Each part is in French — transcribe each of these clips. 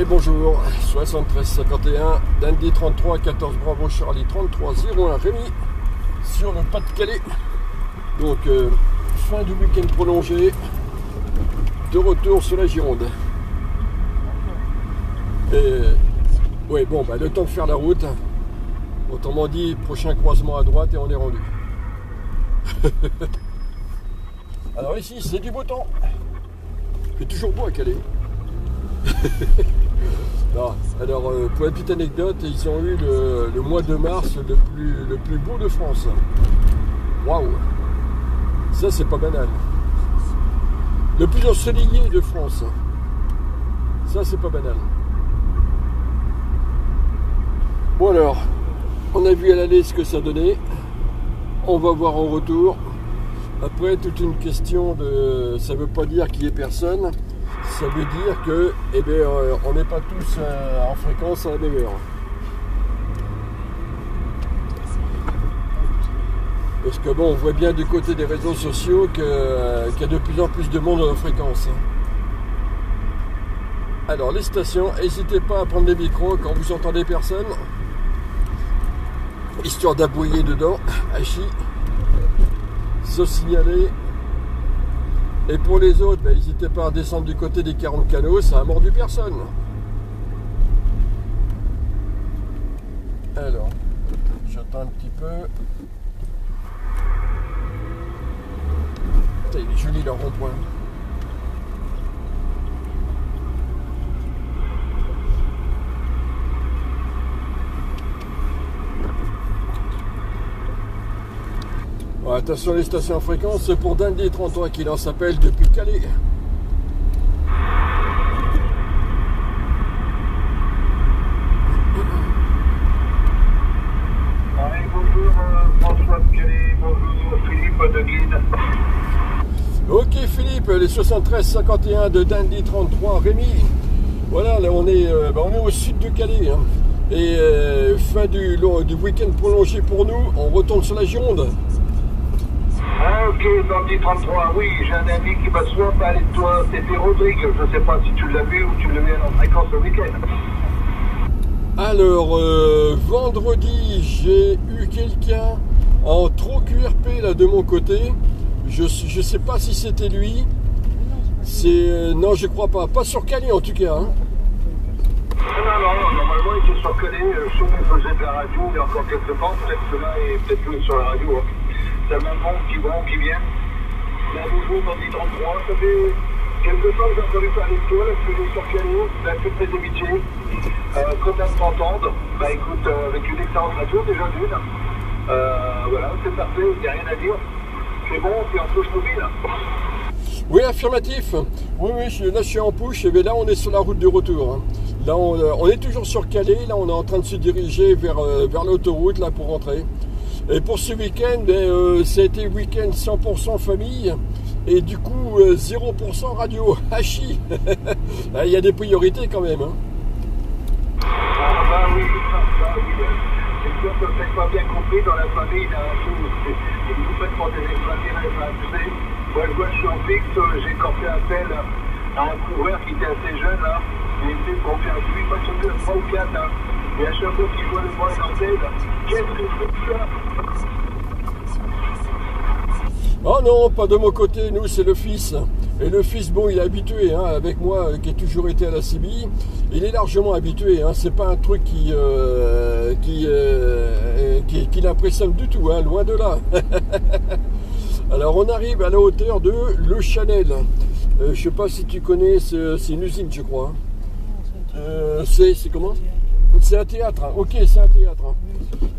bonjour, 7351, Dundee 33, 14 Bravo Charlie 33, 01 Rémi, sur le Pas-de-Calais. Donc, fin du week-end prolongé, de retour sur la Gironde. Et, ouais, bon, bah, le temps de faire la route, autrement dit, prochain croisement à droite et on est rendu. Alors ici, c'est du beau temps. Il fait toujours beau à Calais. Non, alors, pour la petite anecdote, ils ont eu le mois de mars le plus beau de France. Waouh! Ça, c'est pas banal. Le plus ensoleillé de France. Ça, c'est pas banal. Bon alors, on a vu à l'aller ce que ça donnait. On va voir en retour. Après, toute une question de... Ça veut pas dire qu'il y ait personne. Ça veut dire que, eh bien, on n'est pas tous en fréquence à la même heure. Parce que bon, on voit bien du côté des réseaux sociaux qu'il y a de plus en plus de monde en fréquence. Alors, les stations, n'hésitez pas à prendre les micros quand vous entendez personne. Histoire d'aboyer dedans, hachi, se signaler. Et pour les autres, ben, n'hésitez pas à descendre du côté des 40 canaux, ça a mordu personne. Alors, j'attends un petit peu. Putain, il est joli leur rond-point. Bon, attention les stations en fréquence pour Dundee 33 qui leur s'appelle depuis Calais. Bonjour François de Calais, bonjour Philippe de Guide. Ok Philippe, les 73-51 de Dundee 33, Rémi. Voilà, là on est au sud de Calais. Hein. Et fin du week-end prolongé pour nous, on retourne sur la Gironde. Ah ok, Dundee 33, oui, j'ai un ami qui va soit parler de toi, c'était Rodrigue, je ne sais pas si tu l'as vu ou tu le mets en fréquence le week-end. Alors, vendredi, j'ai eu quelqu'un en trop QRP là de mon côté. Je sais pas si c'était lui. C'est non, je crois pas. Pas sur Calais en tout cas. Hein. Non, normalement il était sur Calais. Je sais qu'on faisait de la radio il y a encore quelques temps. Peut-être que là il est peut-être plus sur la radio. Hein. C'est un moment qui vient. Là, bonjour, Dundee 33. Ça fait quelques temps que j'ai entendu parler de toi. Là, je suis sur Calais. J'ai fait mes amitiés. Content de t'entendre. Bah écoute, avec une excellente radio déjà d'une. Voilà, c'est parfait, il n'y a rien à dire. C'est bon, c'est en push mobile. Oui, affirmatif. Oui, là je suis en push. Et bien là, on est sur la route du retour. Hein. Là, on est toujours sur Calais. Là, on est en train de se diriger vers l'autoroute là pour rentrer. Et pour ce week-end, ça a été week-end 100% famille. Et du coup, 0% radio. Hachi. Il y a des priorités quand même. Hein. Ah bah oui, c'est sûr que vous n'avez pas bien compris dans la famille, il y a un tout, vous faites pour des intérêts, moi je vois que je suis en fixe, j'ai encore fait appel à un couvreur qui était assez jeune là, il était pour faire 8 pas sur 2, 3 ou 4, hein. Et à chaque fois qu'il voit le point en tête, qu'est-ce que c'est ça? Oh non, pas de mon côté, nous c'est le fils. Et le fils, bon, il est habitué, hein, avec moi, qui a toujours été à la CBI, il est largement habitué, hein, c'est pas un truc qui l'impressionne du tout, hein, loin de là. Alors on arrive à la hauteur de Le Chanel. Je sais pas si tu connais, c'est une usine, je crois. C'est comment? C'est un théâtre, hein. Ok, c'est un théâtre. Hein.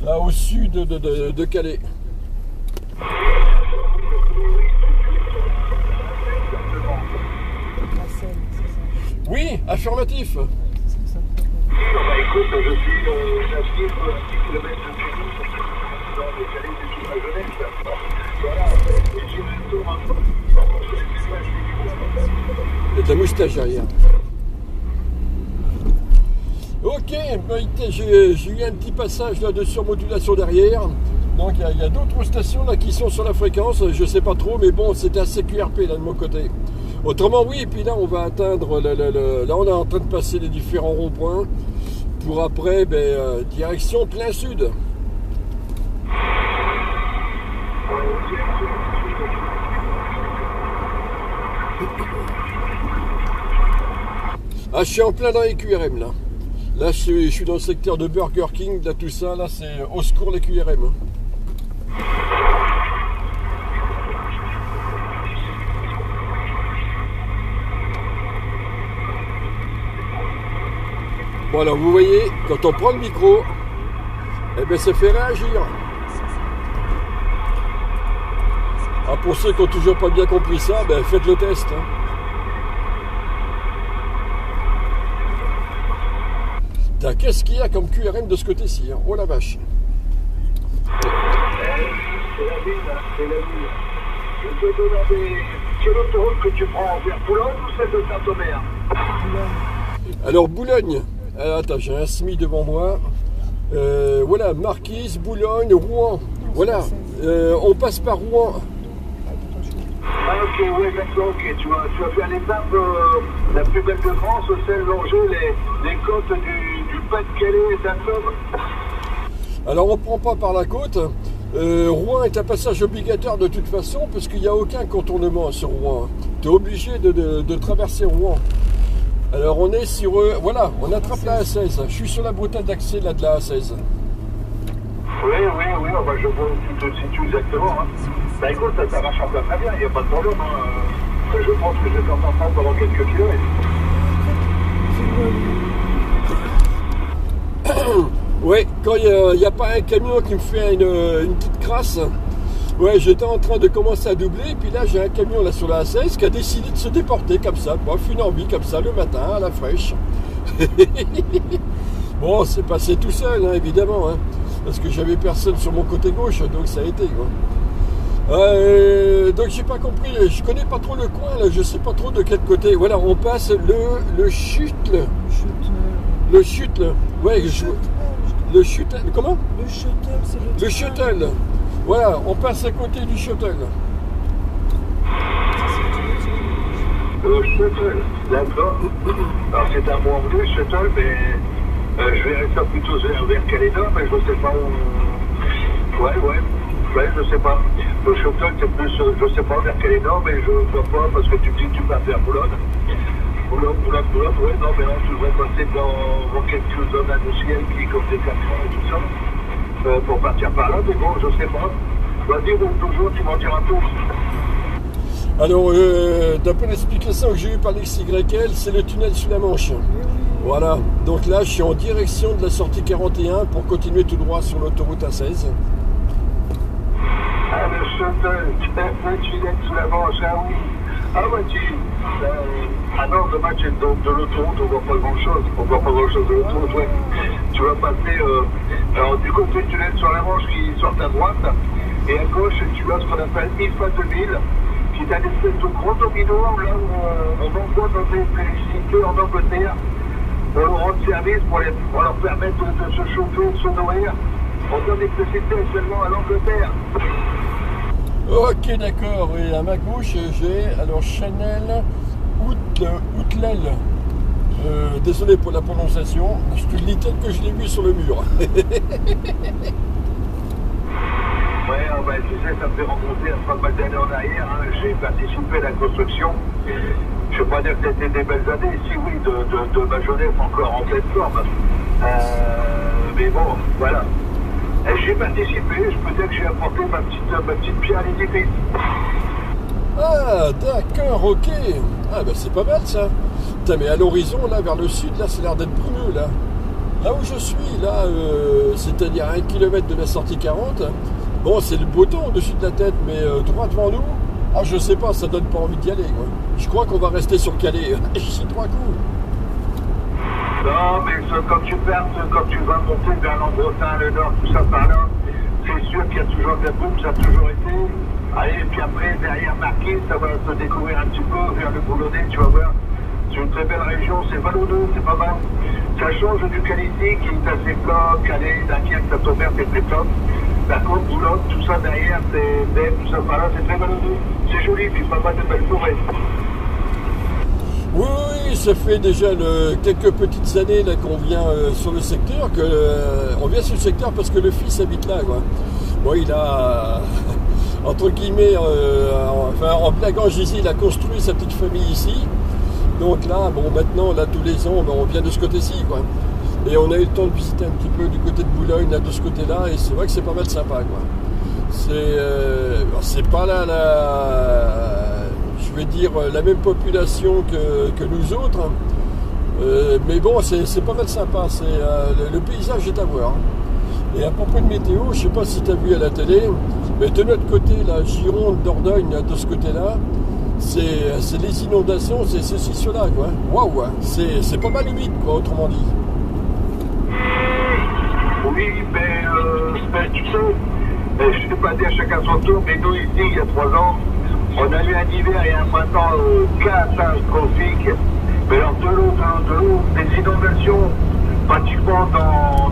Là au sud de Calais. Oui, affirmatif. Bah écoute, je suis à 6 km de chez nous, dans les Calais de toute ma jeunesse. Voilà, et j'ai le tour un peu. Il y a de la moustache derrière. Ok, j'ai eu un petit passage là de surmodulation derrière. Donc il y a d'autres stations là qui sont sur la fréquence, je sais pas trop, mais bon, c'était assez QRP là de mon côté. Autrement, oui, et puis là, on va atteindre, là, on est en train de passer les différents ronds-points pour après, direction plein sud. Ah, je suis en plein dans les QRM, là. Là, je suis dans le secteur de Burger King, là, tout ça, là, c'est au secours les QRM. Bon, alors, vous voyez, quand on prend le micro, eh bien, ça fait réagir. Ah, pour ceux qui n'ont toujours pas bien compris ça, ben, faites le test. Hein. Qu'est-ce qu'il y a comme QRM de ce côté-ci, hein? Oh la vache. C'est la ville, c'est la ville. Je te demande, quelle autoroute que tu prends vers Boulogne ou celle de Saint-Omer? Alors Boulogne, attends, j'ai un SMI devant moi. Voilà, Marquise, Boulogne, Rouen. Voilà, on passe par Rouen. Ah ok, ouais, d'accord, ok. Tu vas faire l'étape la plus belle de France, celle longer les côtes du Pas-de-Calais et d'Assum. Alors on prend pas par la côte. Rouen est un passage obligatoire de toute façon parce qu'il n'y a aucun contournement sur Rouen. Tu es obligé de traverser Rouen. Alors on est sur... voilà, on attrape la A16. Je suis sur la bretelle d'accès là de la A16. Oui, enfin, je vois où tu te situes exactement. Hein. Bah écoute, ça marche encore très bien, il n'y a pas de problème. Hein. Je pense que je vais t'entendre pendant quelques kilomètres. Ouais, quand il n'y a pas un camion qui me fait une petite crasse, ouais, j'étais en train de commencer à doubler, et puis là j'ai un camion là sur la A16 qui a décidé de se déporter comme ça, bref, une envie comme ça le matin à la fraîche. Bon, c'est passé tout seul, hein, évidemment, hein, parce que j'avais personne sur mon côté gauche, donc ça a été, quoi. Donc j'ai pas compris, je connais pas trop le coin, là, je sais pas trop de quel côté. Voilà, on passe le Chutle. Le Chutle. Ouais, le Chutle. Comment? Le Shuttle, c'est le Shuttle. Voilà, on passe à côté du Shuttle. Le Shuttle, d'accord. Alors c'est un mot anglais, Shuttle, mais je verrais ça plutôt vers Calédonie, mais je ne sais pas où. Ouais, je sais pas. Le Shuttle, c'est plus, je sais pas vers Calédonie, mais je ne vois pas parce que tu me dis que tu vas vers Boulogne. Boulogne, ouais, non, mais là, tu devrais passer dans quelques zones industrielles qui, comme des camions et tout ça, pour partir par là, mais bon, je sais pas. Vas-y, bon, toujours, tu m'en diras tout. Alors, d'après l'explication que j'ai eue par l'XYL, c'est le tunnel sous la Manche. Voilà, donc là, je suis en direction de la sortie 41 pour continuer tout droit sur l'autoroute A16. Ah, le Shuttle, tu tunnel sous la Manche, ah oui. Ah ouais, ah non, dommage, de l'autoroute, on voit pas grand-chose. On voit pas grand-chose de l'autoroute, ouais. Tu vas passer, alors du côté du tunnel sur la Manche qui sort à droite, et à gauche, tu as ce qu'on appelle IFA 2000, qui est un espèce de gros domino, là où on envoie dans des félicité en Angleterre, pour leur rendre service, pour leur permettre de se chauffer, de se nourrir. On donne l'électricité actuellement à l'Angleterre. Ok, d'accord, et à ma gauche, j'ai alors Chanel Outlel. Désolé pour la prononciation, je te le dis tel que je l'ai vu sur le mur. Ouais, bah, tu sais, ça me fait remonter à pas mal d'années en arrière. Hein. J'ai participé à la construction. Je ne veux pas dire que c'était des belles années, si oui, de ma jeunesse encore en pleine forme. Mais bon, voilà. J'ai participé, je peux dire que j'ai apporté ma petite pierre à l'édifice. Ah, d'accord, ok. Ah, ben c'est pas mal ça. Putain, mais à l'horizon, là, vers le sud, là, ça a l'air d'être brumeux, là. Là où je suis, là, c'est-à-dire à 1 km de la sortie 40, bon, c'est le beau temps au-dessus de la tête, mais droit devant nous, ah, je sais pas, ça donne pas envie d'y aller, quoi. Je crois qu'on va rester sur Calais. J'ai 3 coups. Non, mais quand tu vas monter vers l'Ambretin, le Nord, tout ça par là, c'est sûr qu'il y a toujours de la boum, ça a toujours été. Allez, et puis après, derrière Marquis, ça va se découvrir un petit peu vers le Boulonnais, tu vas voir. C'est une très belle région, c'est vallonneux, c'est pas mal. Ça change du Qualité qui est assez plat, Calais, Dunkerque, Saint-Omer, c'est très top. Par contre, Boulogne, tout ça derrière, c'est tout ça par là, c'est très vallonneux. C'est joli, puis pas mal de belles forêts. Oui, oui, ça fait déjà quelques petites années là qu'on vient sur le secteur, on vient sur le secteur parce que le fils habite là, quoi. Bon, il a, entre guillemets, en plein Ganges, il a construit sa petite famille ici. Donc là, bon, maintenant, là, tous les ans, ben, on vient de ce côté-ci, quoi. Et on a eu le temps de visiter un petit peu du côté de Boulogne, là, de ce côté-là, et c'est vrai que c'est pas mal sympa, quoi. C'est pas là, je vais dire, la même population que nous autres, mais bon, c'est pas mal sympa, le paysage est à voir. Et à propos de météo, je sais pas si tu as vu à la télé, mais de notre côté, la Gironde, Dordogne, de ce côté-là, c'est les inondations, c'est ceci, cela, quoi. Waouh, c'est pas mal humide, quoi, autrement dit. Oui, mais tu sais, je ne sais pas dire chacun son tour, mais nous, ici, il y a 3 ans, on a eu un hiver et un printemps catastrophique. Mais alors, de l'eau, des inondations, pratiquement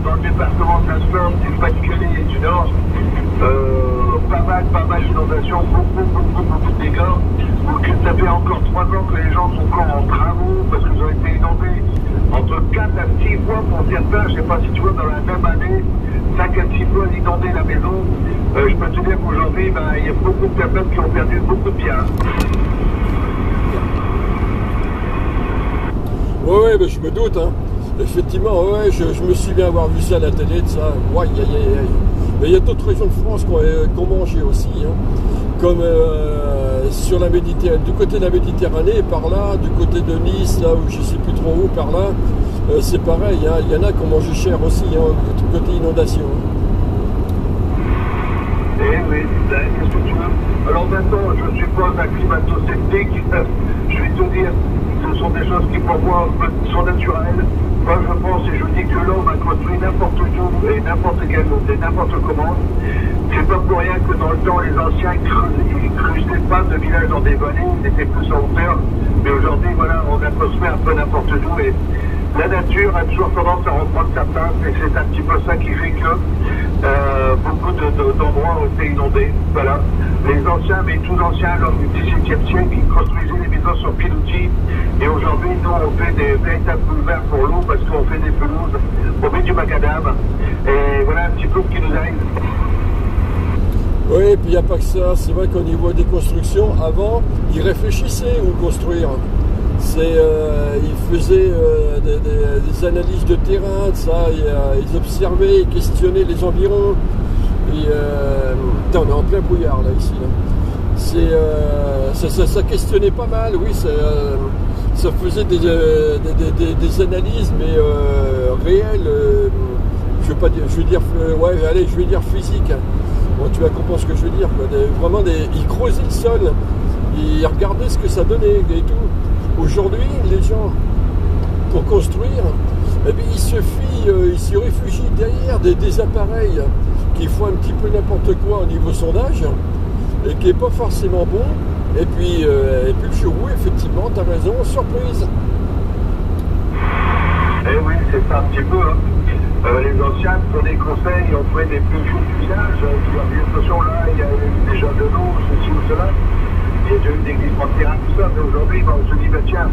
dans le département de la Somme, du Pas-de-Calais et du Nord. Pas mal d'inondations, beaucoup de dégâts. Donc ça fait encore 3 ans que les gens sont encore en travaux parce qu'ils ont été inondés entre 4 à 6 fois pour certains. Je ne sais pas si tu vois, dans la même année, 5 à 6 fois inondés la maison. Je peux te dire qu'aujourd'hui, il y a beaucoup de personnes qui ont perdu beaucoup de biens. Oui, ben, je me doute, hein. Effectivement, ouais, je me souviens avoir vu ça à la télé, de ça. Ouais, mais il y a d'autres régions de France qui ont mangé aussi, hein. Comme sur la Méditerranée, du côté de la Méditerranée, par là, du côté de Nice, là où je ne sais plus trop où, par là, c'est pareil, hein. Il y en a qui ont mangé cher aussi, hein, du côté inondation. Eh oui, qu'est-ce que tu veux? Alors maintenant, je ne suis pas un climato-sceptique, je vais te dire, ce sont des choses qui pour moi sont naturelles. Moi je pense et je dis que l'homme a construit n'importe où et n'importe quel monde et n'importe comment. C'est pas pour rien que dans le temps les anciens ils creusaient pas de villages dans des vallées, ils étaient plus en hauteur. Mais aujourd'hui voilà, on a construit un peu n'importe où et la nature a toujours tendance à reprendre sa place et c'est un petit peu ça qui fait que beaucoup d'endroits ont été inondés. Voilà. Les anciens, mais tous anciens, lors du XVIIe siècle, ils construisaient les maisons sur pilotis. Et aujourd'hui, nous, on fait des véritables boulevards pour l'eau parce qu'on fait des pelouses, on met du macadam. Et voilà un petit peu ce qui nous arrive. Oui, et puis il n'y a pas que ça. C'est vrai qu'au niveau des constructions, avant, ils réfléchissaient où construire. Ils faisaient des analyses de terrain, ils observaient, ils questionnaient les environs. Et, on est en plein brouillard là ici. Là. Ça questionnait pas mal, oui, ça faisait des analyses, mais réelles. Je vais dire physique. Bon, tu vas comprendre ce que je veux dire. Quoi. Ils creusaient le sol, ils regardaient ce que ça donnait et tout. Aujourd'hui, les gens, pour construire, eh bien, ils se réfugient derrière des appareils qui font un petit peu n'importe quoi au niveau sondage et qui n'est pas forcément bon. Et puis le chevaux, effectivement, tu as raison, surprise. Eh oui, c'est ça un petit peu. Hein. Les anciens, pour des conseils, on fait des plus fous du village. Tu vas dire, attention, là, il y a eu déjà de l'eau, ceci ou cela. Il y a déjà eu des glissements de terrain, tout ça. Mais aujourd'hui, on se dit, tiens,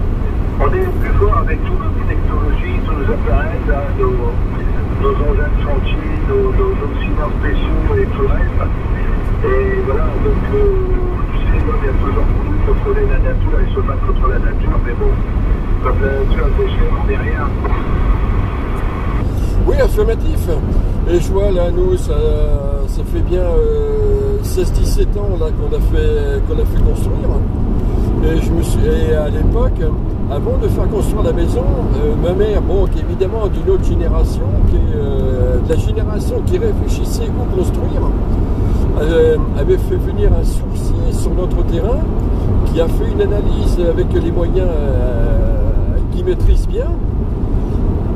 on est plus fort avec toutes nos technologies, tous nos appareils, là, nos engins de chantier, nos ciments spéciaux et tout le reste. Et voilà, donc, tu sais, on a toujours voulu contrôler la nature et se battre contre la nature, mais bon, comme la nature déchire, on n'est rien. Oui, affirmatif. Et je vois là, nous, ça fait bien 16-17 ans là qu'on a fait construire. Et à l'époque, avant de faire construire la maison, ma mère, bon, qui est évidemment d'une autre génération, qui est de la génération qui réfléchissait où construire, avait fait venir un sourcier sur notre terrain qui a fait une analyse avec les moyens qu'il maîtrise bien.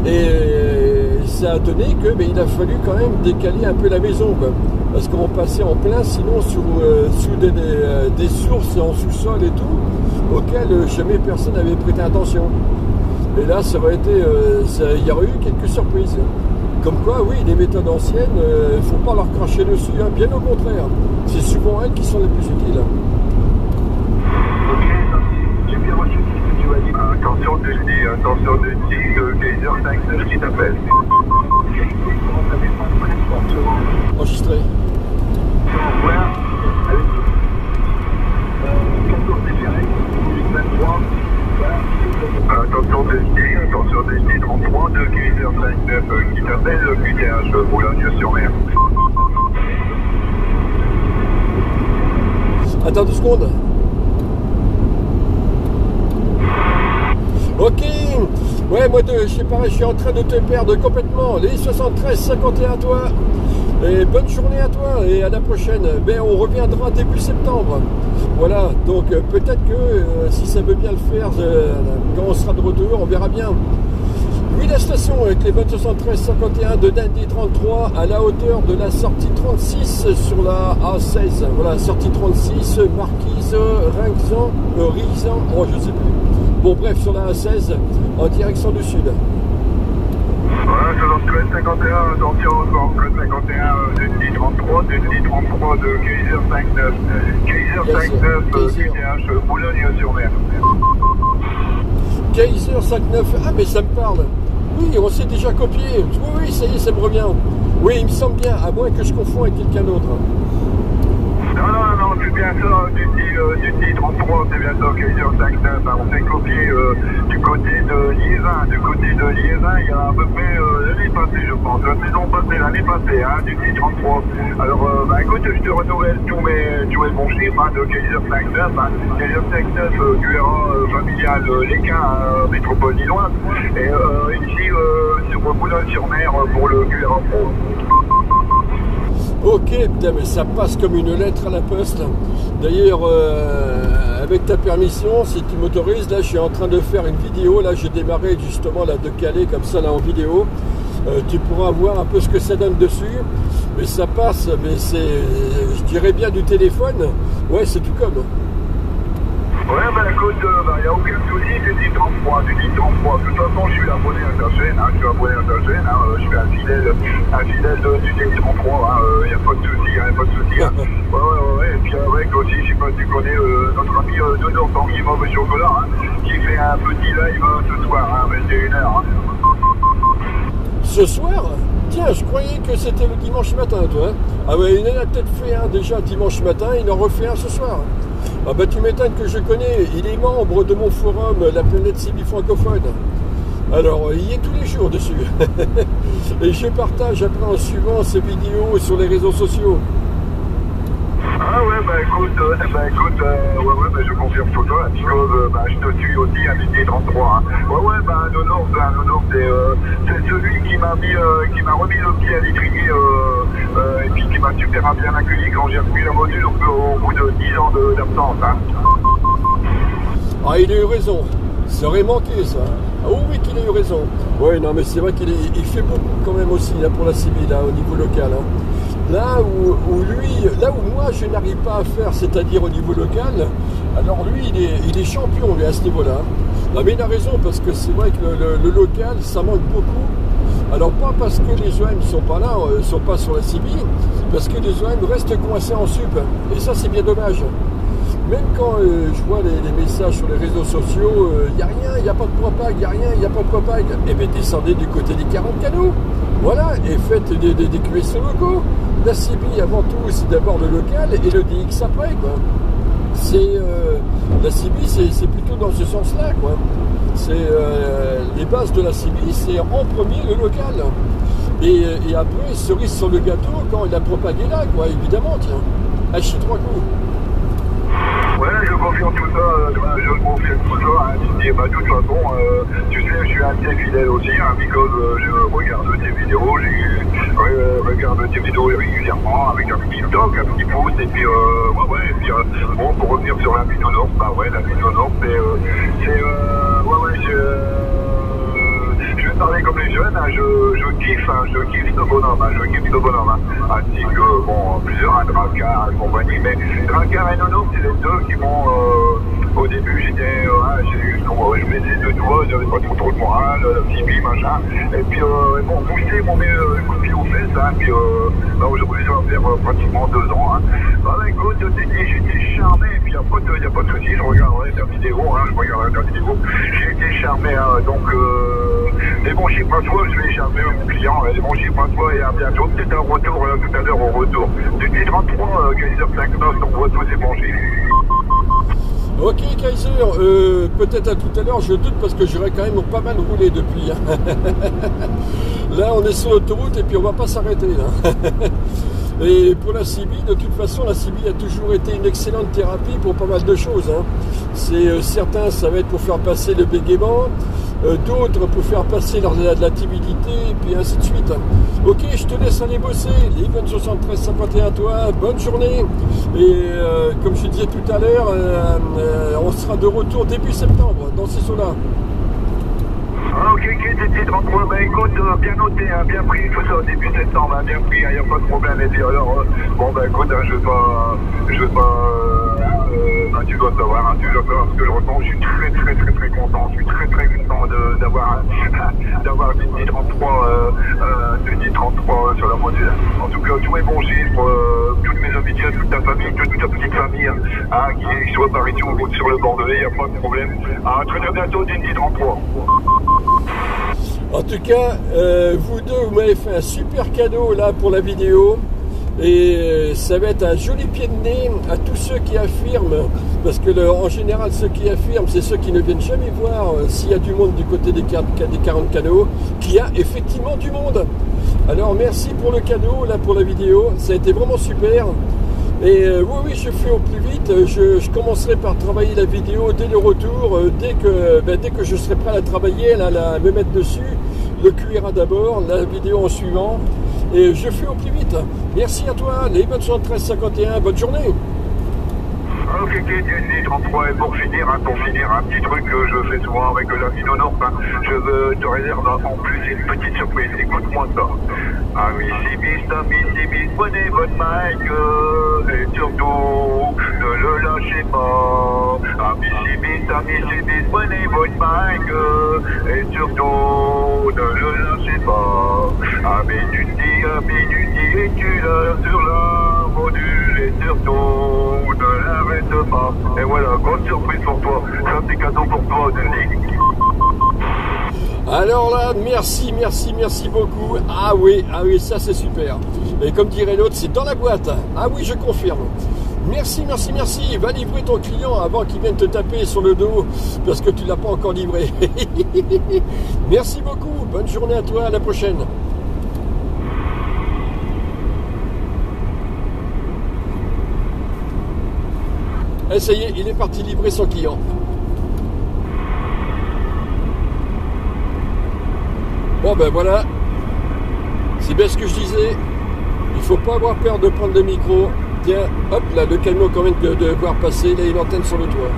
Et ça a donné il a fallu quand même décaler un peu la maison, quoi. Parce qu'on passait en plein sinon sous des sources en sous-sol et tout, auxquelles jamais personne n'avait prêté attention. Et là, ça aurait été, il y aurait eu quelques surprises. Comme quoi, oui, les méthodes anciennes, il ne faut pas leur cracher dessus, hein, bien au contraire. C'est souvent elles qui sont les plus utiles. Ok, j'ai bien reçu ce que tu as dit. ici, Kaiser 5-9 qui t'appelle. Enregistré. Attention Desty 33 de Kaiser 5-9 qui t'appelle QTH Boulogne-sur-Mer. Attends 2 secondes. Ok. Ouais, moi, je sais pas, je suis en train de te perdre complètement. Les 73-51 à toi. Et bonne journée à toi et à la prochaine. Ben, on reviendra début septembre. Voilà, donc peut-être que si ça veut bien le faire, quand on sera de retour, on verra bien. Oui, la station avec les bonnes 73-51 de Dandy 33 à la hauteur de la sortie 36 sur la A16. Voilà, sortie 36, Marquise, Rinxan, Rizan, oh je sais plus. Bon bref, sur la A16 en direction du sud. Voilà, 73-51, attention, 73-51, Dandy 33 de Kaiser 5-9. Kaiser 5-9, QTH Boulogne-sur-Mer. Kaiser 5-9, ah mais ça me parle. Oui, on s'est déjà copié. Oui, ça y est, ça me revient. Oui, il me semble bien, à moins que je confonds avec quelqu'un d'autre. Non, c'est bien ça, Duty 33, c'est bien ça, Kaiser 5-9. On s'est copié du côté de Liévin. Du côté de Liévin, il y a à peu près l'année passée, je pense. La saison passée, l'année passée, hein, Duty 33. Alors, écoute, je te renouvelle tous mes bons chiffres de Kaiser 5-9. Kaiser 5-9, QRA familial Léquin, métropole lilloise. Et ici, sur Boulogne-sur-Mer pour le QRA Pro. Ok, putain, mais ça passe comme une lettre à la poste. D'ailleurs, avec ta permission, si tu m'autorises, là, je suis en train de faire une vidéo. Là, j'ai démarré justement là, de Calais, comme ça, là, en vidéo. Tu pourras voir un peu ce que ça donne dessus. Mais ça passe, mais c'est, je dirais bien du téléphone. Ouais, c'est tout comme. Ouais, écoute, il n'y a aucun souci, tu dis 33. De toute façon, je suis abonné à ta chaîne, je suis un fidèle du D33, il n'y a pas de souci, Ouais, et puis avec aussi, je sais pas si tu connais notre ami Dodo Tanguimov Chocolat, qui fait un petit live ce soir, à 21h. Ce soir? Tiens, je croyais que c'était le dimanche matin, toi. Ah ouais, il en a peut-être fait un déjà dimanche matin, il en refait un ce soir. Ah bah tu m'étonnes que je connais, il est membre de mon forum, la planète CB francophone. Alors, il y est tous les jours dessus. Et je partage après en suivant ces vidéos sur les réseaux sociaux. Ah ouais, écoute, je confirme tout ça, parce que je te suis aussi à midi 33. Nonours, c'est celui qui m'a remis le pied à l'étrier et puis qui m'a super bien accueilli quand j'ai repris la module au bout de 10 ans d'absence. Ah, il a eu raison. Ça aurait manqué, ça. Ah oui, qu'il a eu raison. Oui, non, mais c'est vrai qu'il fait beaucoup quand même aussi là, pour la CB, là, au niveau local. Là où moi je n'arrive pas à faire, c'est-à-dire au niveau local, alors lui il est champion lui, à ce niveau-là. Non mais il a raison, parce que c'est vrai que le local ça manque beaucoup. Alors pas parce que les OM ne sont pas là, sont pas sur la CB, parce que les OM restent coincés en sup. Et ça c'est bien dommage. Même quand je vois les messages sur les réseaux sociaux, il n'y a rien, il n'y a pas de propag, il n'y a rien, il n'y a pas de propag. Eh bien descendez du côté des 40 canaux. Voilà, et faites des QSO locaux. La CB avant tout, c'est d'abord le local et le DX après, quoi. La CB, c'est plutôt dans ce sens-là, quoi. Les bases de la CB, c'est en premier le local. Et après, cerise sur le gâteau quand il a propagé là, quoi, évidemment, tiens. Achetez 3 coups. Ouais, je confirme tout ça, de toute façon, tu sais, je suis assez fidèle aussi, because je regarde tes vidéos, regarde tes vidéos régulièrement avec un petit stock, un petit pouce, et puis, bon, pour revenir sur la Nonours, la Nonours, je vais parler comme les jeunes, je kiffe ce bonhomme, ainsi que, bon, plusieurs, Drakkar et compagnie, mais Drakkar et Nonours, c'est les deux qui m'ont, au début, je mettais de doigts, j'avais pas trop de morale, la Sibi, machin. Et puis, ils m'ont boosté, ils m'ont mis un coup de pied aux fesses, hein. Puis, là, aujourd'hui, ça va faire pratiquement 2 ans, hein. Bah, écoute, j'étais charmé, et puis après, il n'y a pas de souci, je regarderai ta vidéo, hein, J'ai été charmé, hein, donc, les bons chiffres à toi, je vais charmer mon client, les bons chiffres à toi, et à bientôt. Peut-être un retour, tout à l'heure, au retour. Du 10-33, Kaiser 59, donc, on voit tous ces bons chiffres. Ok Kaiser, peut-être à tout à l'heure, je doute parce que j'aurais quand même pas mal roulé depuis. Là on est sur l'autoroute et puis on va pas s'arrêter. Et pour la CB, de toute façon, la CB a toujours été une excellente thérapie pour pas mal de choses. C'est certains, ça va être pour faire passer le bégaiement, d'autres pour faire passer la timidité, et puis ainsi de suite. Ok, je te laisse aller bosser. Leven 7351 à toi, bonne journée. Et comme je disais tout à l'heure, on sera de retour début septembre dans ces eaux-là. Ah, ok, t'étais 33, bah écoute, bien noté, hein, bien pris tout ça, début septembre, hein, bien pris, il n'y a pas de problème. Et puis alors, bon bah écoute, hein, je vais pas, tu dois savoir ce que je ressens, je suis très content, je suis très content d'avoir du 33 sur la module. En tout cas, tous mes bons chiffres, toutes mes amitiés, toute ta famille, toute ta petite famille, hein, qui soit par ici ou sur le Bordelais, il n'y a pas de problème. À très bientôt, du 33. En tout cas, vous deux, vous m'avez fait un super cadeau là pour la vidéo. Et ça va être un joli pied de nez à tous ceux qui affirment, parce que en général ceux qui affirment, c'est ceux qui ne viennent jamais voir s'il y a du monde du côté des 40 canaux, qu'il y a effectivement du monde. Alors merci pour le cadeau, là pour la vidéo, ça a été vraiment super. Et oui, je fais au plus vite, je commencerai par travailler la vidéo dès le retour, dès que je serai prêt à la travailler, à me mettre dessus, le cuira d'abord, la vidéo en suivant. Et je fais au plus vite. Merci à toi, les 7351, bonne journée. Ok, du 33, et pour finir, un petit truc que je fais souvent avec la vie Nord, je te réserve en plus une petite surprise, écoute-moi ça. Amis civis, prenez votre mic, et surtout, ne le lâchez pas. Amis civis, prenez votre mic, et surtout, ne le lâchez pas. Amis du dit, et tu l'as sur la module, et surtout, ne l'arrête pas. Et voilà, grosse surprise pour toi, c'est un petit cadeau pour toi, Denis. Alors là, merci beaucoup. Ah oui, ça c'est super. Et comme dirait l'autre, c'est dans la boîte. Ah oui, je confirme. Merci. Va livrer ton client avant qu'il vienne te taper sur le dos parce que tu ne l'as pas encore livré. Merci beaucoup. Bonne journée à toi. À la prochaine. Et ça y est, il est parti livrer son client. Bon ben voilà, c'est bien ce que je disais, il faut pas avoir peur de prendre le micro. Tiens, hop là, le camion quand même de voir passer, là il a une antenne sur le toit.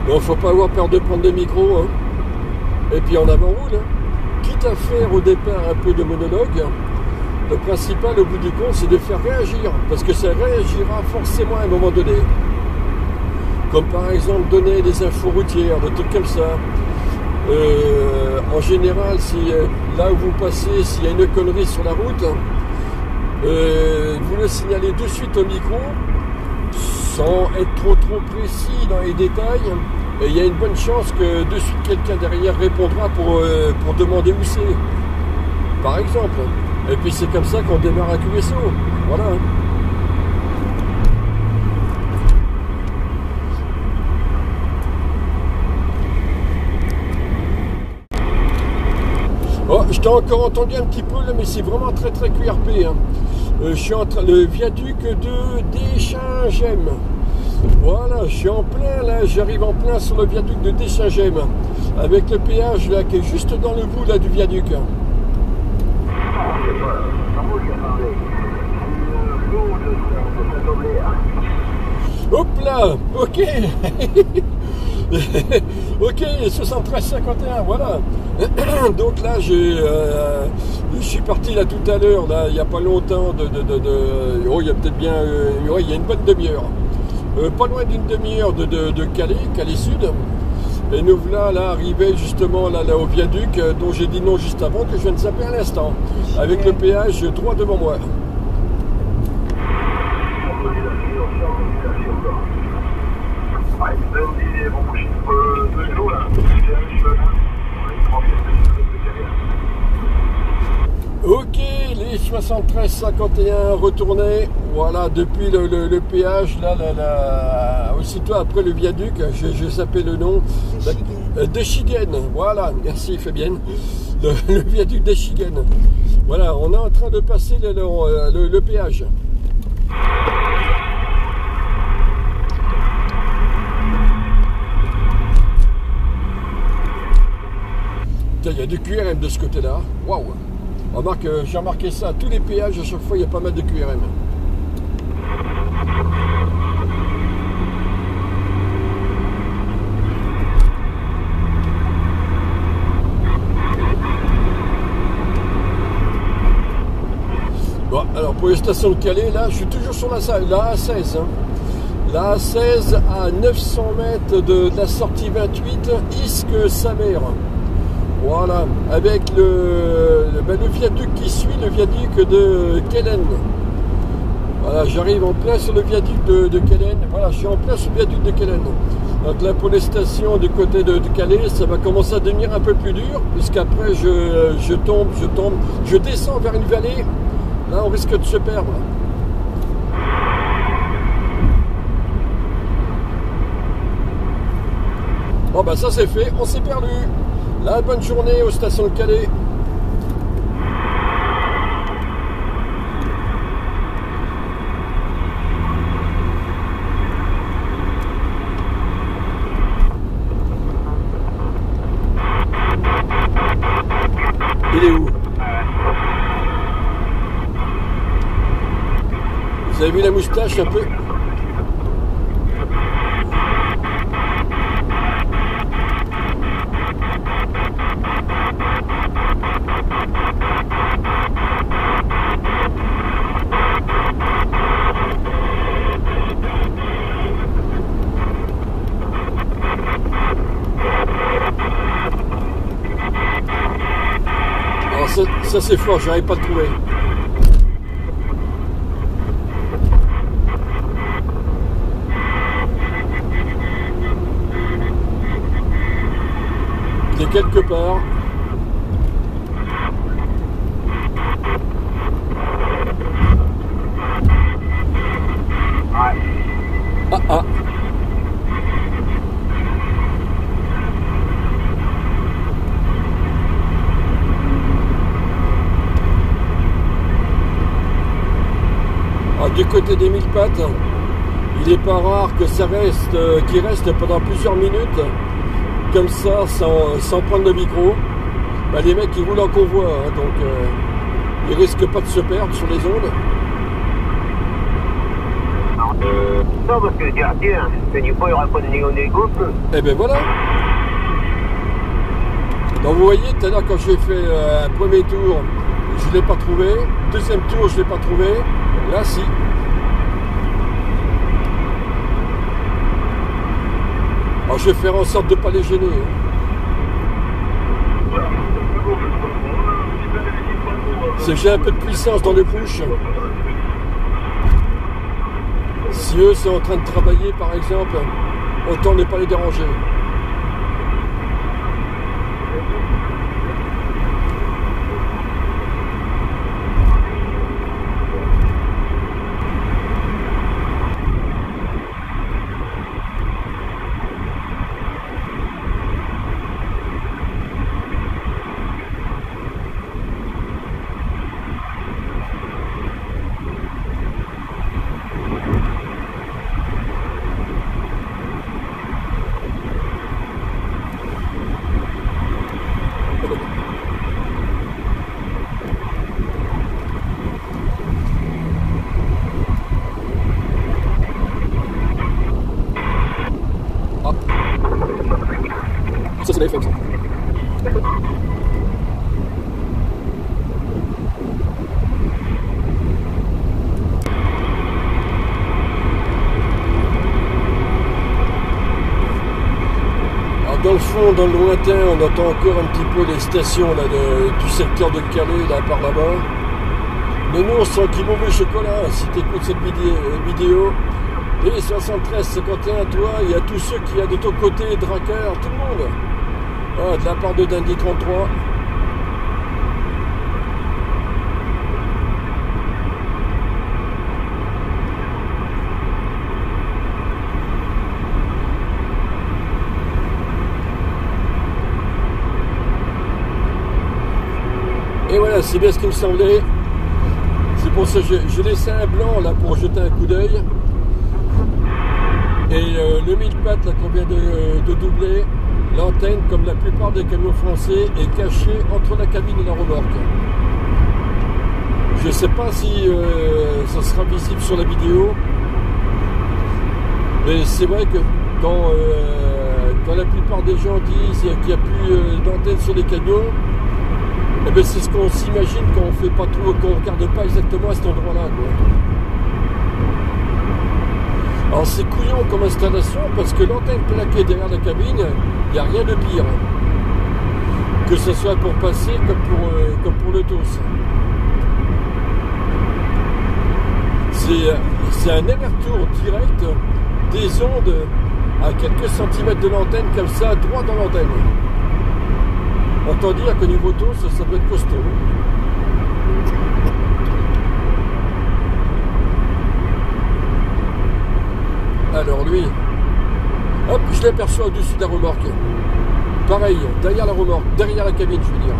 Donc faut pas avoir peur de prendre le micro, hein. Et puis en avant roule, hein. Quitte à faire au départ un peu de monologue, le principal au bout du compte c'est de faire réagir, parce que ça réagira forcément à un moment donné. Comme par exemple donner des infos routières, des trucs comme ça. En général, si là où vous passez, s'il y a une connerie sur la route, vous le signalez de suite au micro, sans être trop précis dans les détails, et il y a une bonne chance que de suite quelqu'un derrière répondra pour demander où c'est, par exemple. Et puis c'est comme ça qu'on démarre un QSO. Voilà. Oh, je t'ai encore entendu un petit peu là, mais c'est vraiment très QRP. Hein. Je suis le viaduc de Deschingem. Voilà, je suis en plein là, j'arrive en plein sur le viaduc de Deschingem, avec le péage là qui est juste dans le bout là du viaduc. Hop là, ok. Ok, 7351, voilà. Donc là, je suis parti là tout à l'heure, là, il n'y a pas longtemps, oh, il y a peut-être bien, il y a une bonne demi-heure. Pas loin d'une demi-heure de Calais Sud. Et nous voilà là arrivés justement là au viaduc dont j'ai dit non juste avant, que je viens de zapper à l'instant, avec le péage droit devant moi. Ok, les 73-51 retournés, voilà, depuis le péage, là, aussitôt après le viaduc, j'ai zappé le nom, d'Echigen, voilà, merci Fabienne, le viaduc d'Echigen. Voilà, on est en train de passer le péage. Il y a du QRM de ce côté-là, waouh! Remarque, j'ai remarqué ça, à tous les péages, à chaque fois, il y a pas mal de QRM. Bon, alors pour les stations de Calais, là, je suis toujours sur la A16. Hein. La A16 à 900 mètres de la sortie 28, Isque-Samer. Voilà, avec le viaduc qui suit, le viaduc de Kellen. Voilà, j'arrive en plein sur le viaduc de Kellen. Voilà, je suis en plein sur le viaduc de Kellen. Donc là, pour les stations du côté de Calais, ça va commencer à devenir un peu plus dur, puisqu'après je tombe, je descends vers une vallée. Là, on risque de se perdre. Bon, bah ça c'est fait, on s'est perdu. La bonne journée aux stations de Calais. Il est où? Vous avez vu la moustache un peu? Ça c'est fort, j'arrive pas à le trouver. Il est quelque part. Ah. Du côté des 1000 pattes, il n'est pas rare que ça reste, qu'il reste pendant plusieurs minutes, comme ça, sans prendre le micro. Bah, les mecs, ils roulent en convoi, hein, donc ils risquent pas de se perdre sur les ondes. Non, parce que le gardien, il n'y aura pas de négo. Eh ben voilà. Donc vous voyez, tout à l'heure, quand j'ai fait un premier tour, je ne l'ai pas trouvé. Deuxième tour, je ne l'ai pas trouvé. Là, si. Alors, je vais faire en sorte de ne pas les gêner. C'est que j'ai un peu de puissance dans le push. Si eux sont en train de travailler, par exemple, autant ne pas les déranger. Ça c'est l'FM ça. dans le fond, dans le lointain, on entend encore un petit peu les stations là, du secteur de Calais, là par là-bas. Le Nours qui mauvais chocolat, si tu écoutes cette vidéo. Et 73 51, toi, il y a tous ceux qui a de ton côté, Drakkar, tout le monde. Ah, de la part de Dundee 33. Et voilà, c'est bien ce qui me semblait. C'est pour ça que j'ai laissé un blanc là pour jeter un coup d'œil. Et le 1000 pattes là qu'on vient de doubler, l'antenne, comme la plupart des camions français, est cachée entre la cabine et la remorque. Je ne sais pas si ça sera visible sur la vidéo, mais c'est vrai que quand la plupart des gens disent qu'il n'y a plus d'antenne sur les camions, eh ben c'est ce qu'on s'imagine quand on fait pas trop, qu'on ne regarde pas exactement à cet endroit-là, quoi. Alors c'est couillon comme installation parce que l'antenne plaquée derrière la cabine, il n'y a rien de pire. Que ce soit pour passer comme pour le TOS. C'est un aller-retour direct des ondes à quelques centimètres de l'antenne comme ça, droit dans l'antenne. Autant dire qu'au niveau TOS, ça doit être costaud. Alors lui, hop, je l'aperçois au-dessus de la remorque. Pareil, derrière la remorque, derrière la cabine, je veux dire.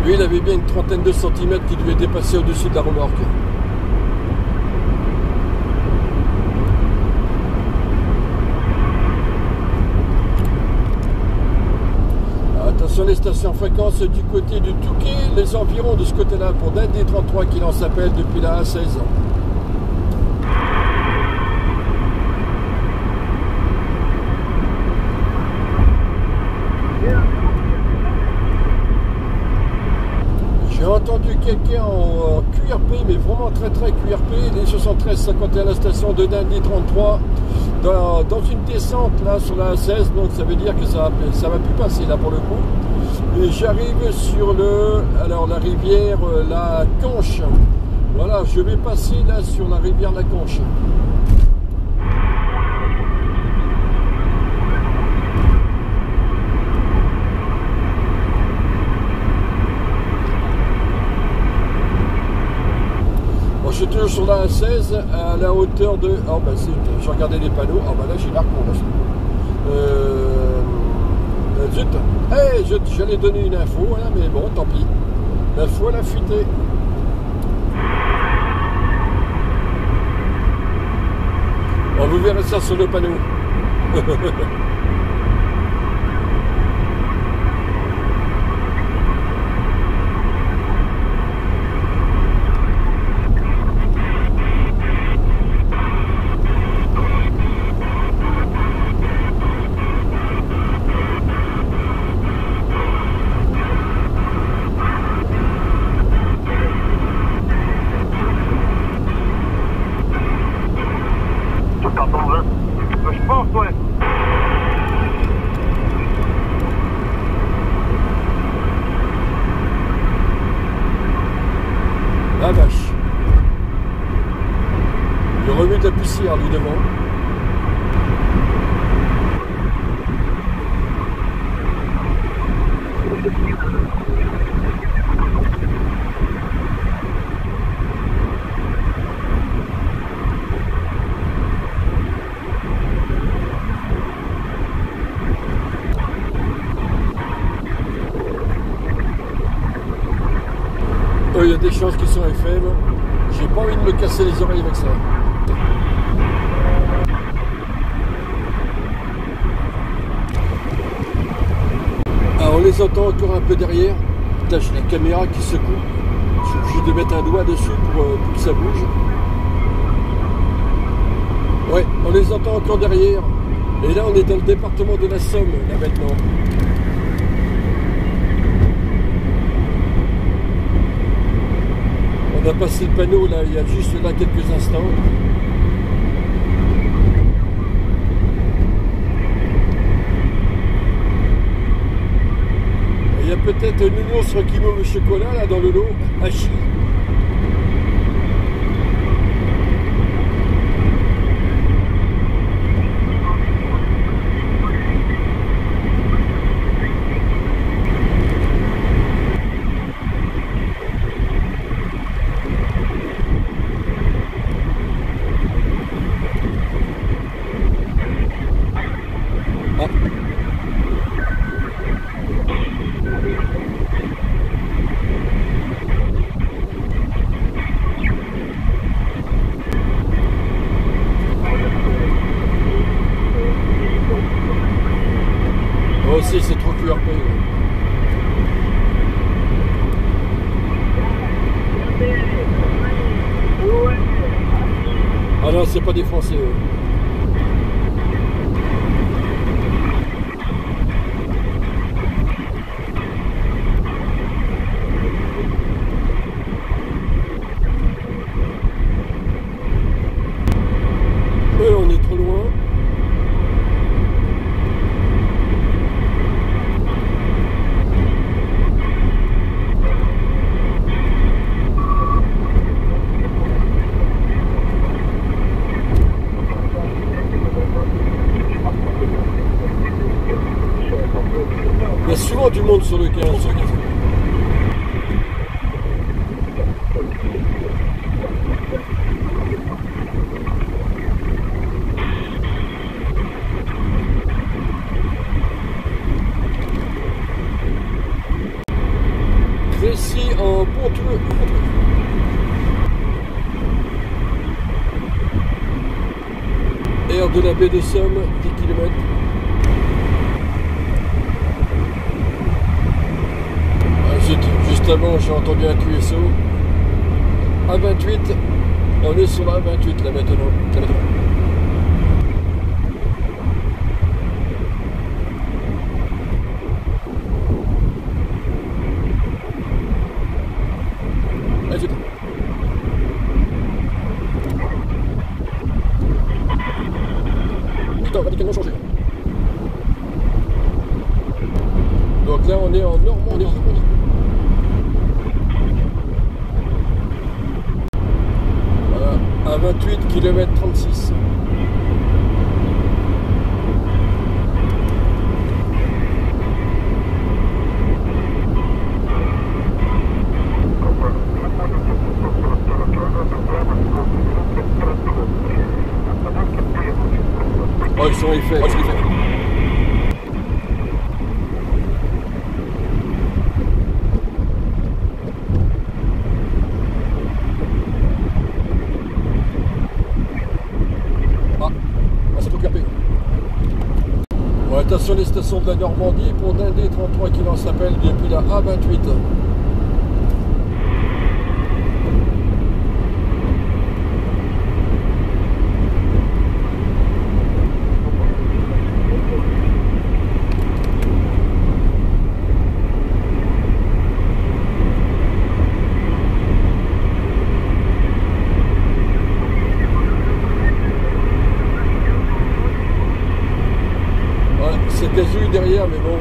Lui, il avait bien une trentaine de centimètres qui lui était passé au-dessus de la remorque. Attention les stations fréquences du côté du Touquet, les environs de ce côté-là pour Dundee 33 qui en s'appelle depuis la A16. J'ai entendu quelqu'un en QRP, mais vraiment très QRP, les 73-51 la station de Dundee 33 dans une descente là sur la A16, donc ça veut dire que ça va plus passer là pour le coup. Et j'arrive sur la rivière la Conche. Voilà, je vais passer là sur la rivière la Conche. Bon, je suis toujours sur la A16 à la hauteur de... Oh bah je regardais les panneaux. Oh bah là j'ai l'arc là. Zut, hey, j'allais donner une info, voilà, mais bon, tant pis. L'info, elle a fuité. Bon, vous verrez ça sur le panneau. Je pense, ouais. La vache. Il remue de la poussière, lui, devant. Il y a des choses qui sont FM. J'ai pas envie de me casser les oreilles avec ça. Alors on les entend encore un peu derrière. Putain, j'ai la caméra qui secoue. Je suis obligé de mettre un doigt dessus pour que ça bouge. Ouais, on les entend encore derrière. Et là on est dans le département de la Somme, là maintenant. On a passé le panneau là, il y a juste là quelques instants. Il y a peut-être Nounours qui mange le chocolat là dans le lot. Hachi. Aussi c'est trop QRP. Ah non, c'est pas des Français. On est trop loin. Il y a souvent du monde sur le 15. Crécy en Ponteux. Air de la baie de Somme, 10 km. Juste avant, j'ai entendu un QSO. A28, on est sur la A28 là maintenant. Putain, radicalement changé. Donc là, on est en Normandie. À 28 km 36. Oh, ils sont effets. Bon, attention les stations de la Normandie pour Dindé 33 qui s'appelle depuis la A28. C'est casu derrière, mais bon.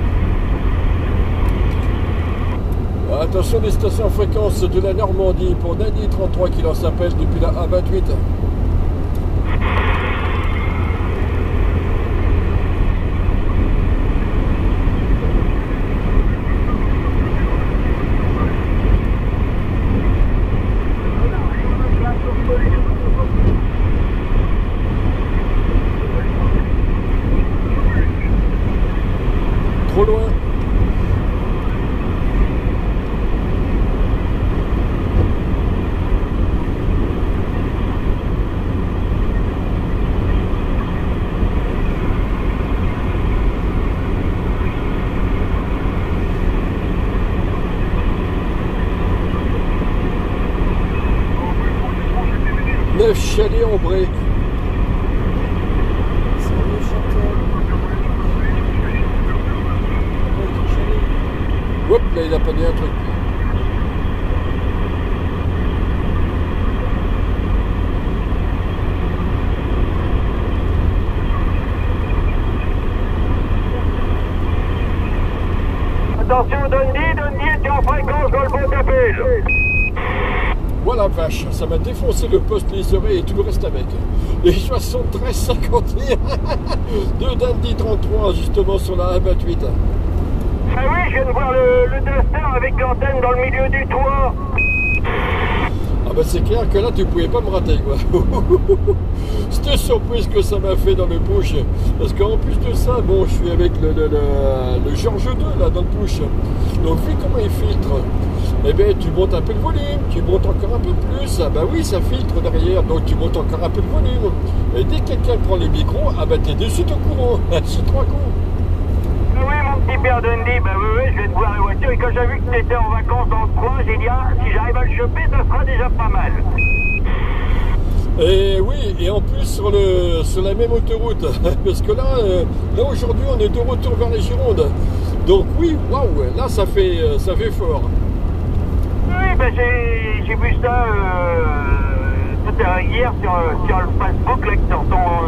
Attention les stations à fréquence de la Normandie pour Dindé 33 qui s'appelle depuis la A28. Trop loin. Neuf chalets en bray. Hop, là il a pas dit un truc. la vache, ça m'a défoncé le poste, les oreilles et tout le reste avec. Les 73-51 de Dandy 33, justement sur la 128. Ah oui, je viens de voir le Duster avec l'antenne dans le milieu du toit. Ah bah c'est clair que là tu pouvais pas me rater quoi. C'était surprise que ça m'a fait dans le push. Parce qu'en plus de ça, bon je suis avec le George 2 là dans le push. Donc vu comment il filtre, eh bien tu montes un peu le volume, tu montes encore un peu plus. Ah bah oui ça filtre derrière, donc tu montes encore un peu le volume. Et dès que quelqu'un prend les micros, ah bah t'es de suite au courant. C'est 3 coups. Oui, mon petit père Dundee, bah oui, je viens de voir la voiture et quand j'ai vu que tu étais en vacances dans le coin, j'ai dit, ah, si j'arrive à le choper, ça sera déjà pas mal. Et oui, et en plus sur la même autoroute, parce que là aujourd'hui on est de retour vers les Girondes. Donc oui, waouh, là ça fait fort. Oui, bah j'ai vu ça hier sur le Facebook, là,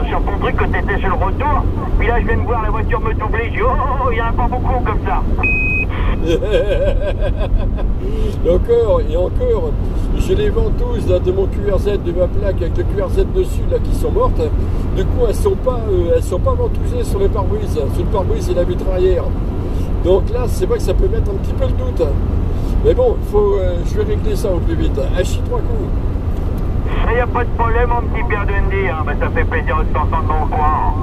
sur ton truc, que tu étais sur le retour. Puis là, je viens de voir la voiture me doubler. Je dis, oh, il y en a pas beaucoup comme ça. et encore, j'ai les ventouses là, de mon QRZ, de ma plaque avec le QRZ dessus là qui sont mortes. Du coup, elles sont pas ventousées sur le pare-brise, sur le pare-brise et la vitre arrière. Donc là, c'est vrai que ça peut mettre un petit peu le doute. Mais bon, je vais régler ça au plus vite. Achille 3 coups. Il n'y a pas de problème, mon petit père Dundee, hein. Ben, ça fait plaisir de t'entendre dans le coin.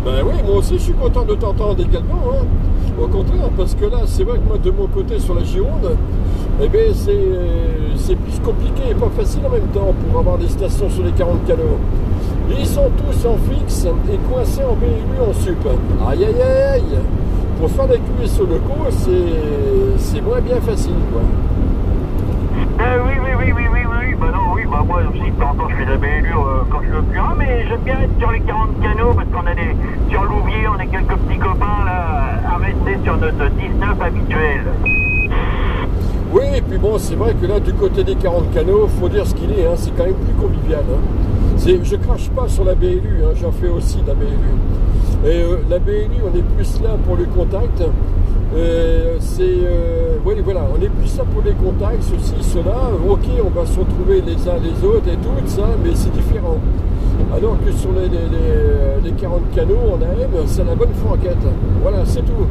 Ben oui, moi aussi je suis content de t'entendre également. Hein. Au contraire, parce que là, c'est vrai que moi de mon côté sur la Gironde, eh bien c'est plus compliqué et pas facile en même temps pour avoir des stations sur les 40 canaux. Ils sont tous en fixe et coincés en BLU en sup. Aïe aïe aïe. Pour faire la QSO locaux, c'est moins bien facile quoi. Oui. Bah non, oui, bah moi aussi de temps en temps je fais de la BLU quand je veux plus. Ah, mais j'aime bien être sur les 40 canaux parce qu'on a sur Louviers, on a quelques petits copains là à rester sur notre 19 habituel. Oui, et puis bon, c'est vrai que là, du côté des 40 canaux, faut dire ce qu'il est, hein, c'est quand même plus convivial. Hein. Je crache pas sur la BLU, hein, j'en fais aussi de la BLU. Et la BLU, on est plus là pour le contact. Oui, voilà, on est plus là pour les contacts, ceci, cela. Ok, on va se retrouver les uns les autres et tout ça, mais c'est différent. Alors que sur les 40 canaux en AM, c'est la bonne franquette. Voilà, c'est tout.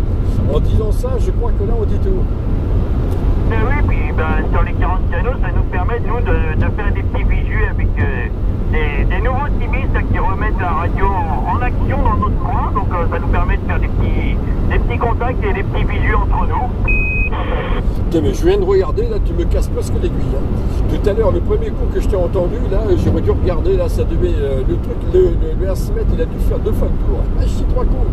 En disant ça, je crois que là, on dit tout. Oui, puis ben, sur les 40 canaux, ça nous permet, nous, de faire des petits visus avec des nouveaux timistes qui remettent la radio en action dans notre coin. Donc, ça nous permet de faire des petits contacts et des petits visus entre nous. Tiens, mais je viens de regarder, là, tu me casses presque l'aiguille. Hein. Tout à l'heure, le premier coup que je t'ai entendu, là, j'aurais dû regarder, là, ça devait, le truc, le RCMètre, il a dû faire 2 fois le tour. Ah, je dis 3 coups.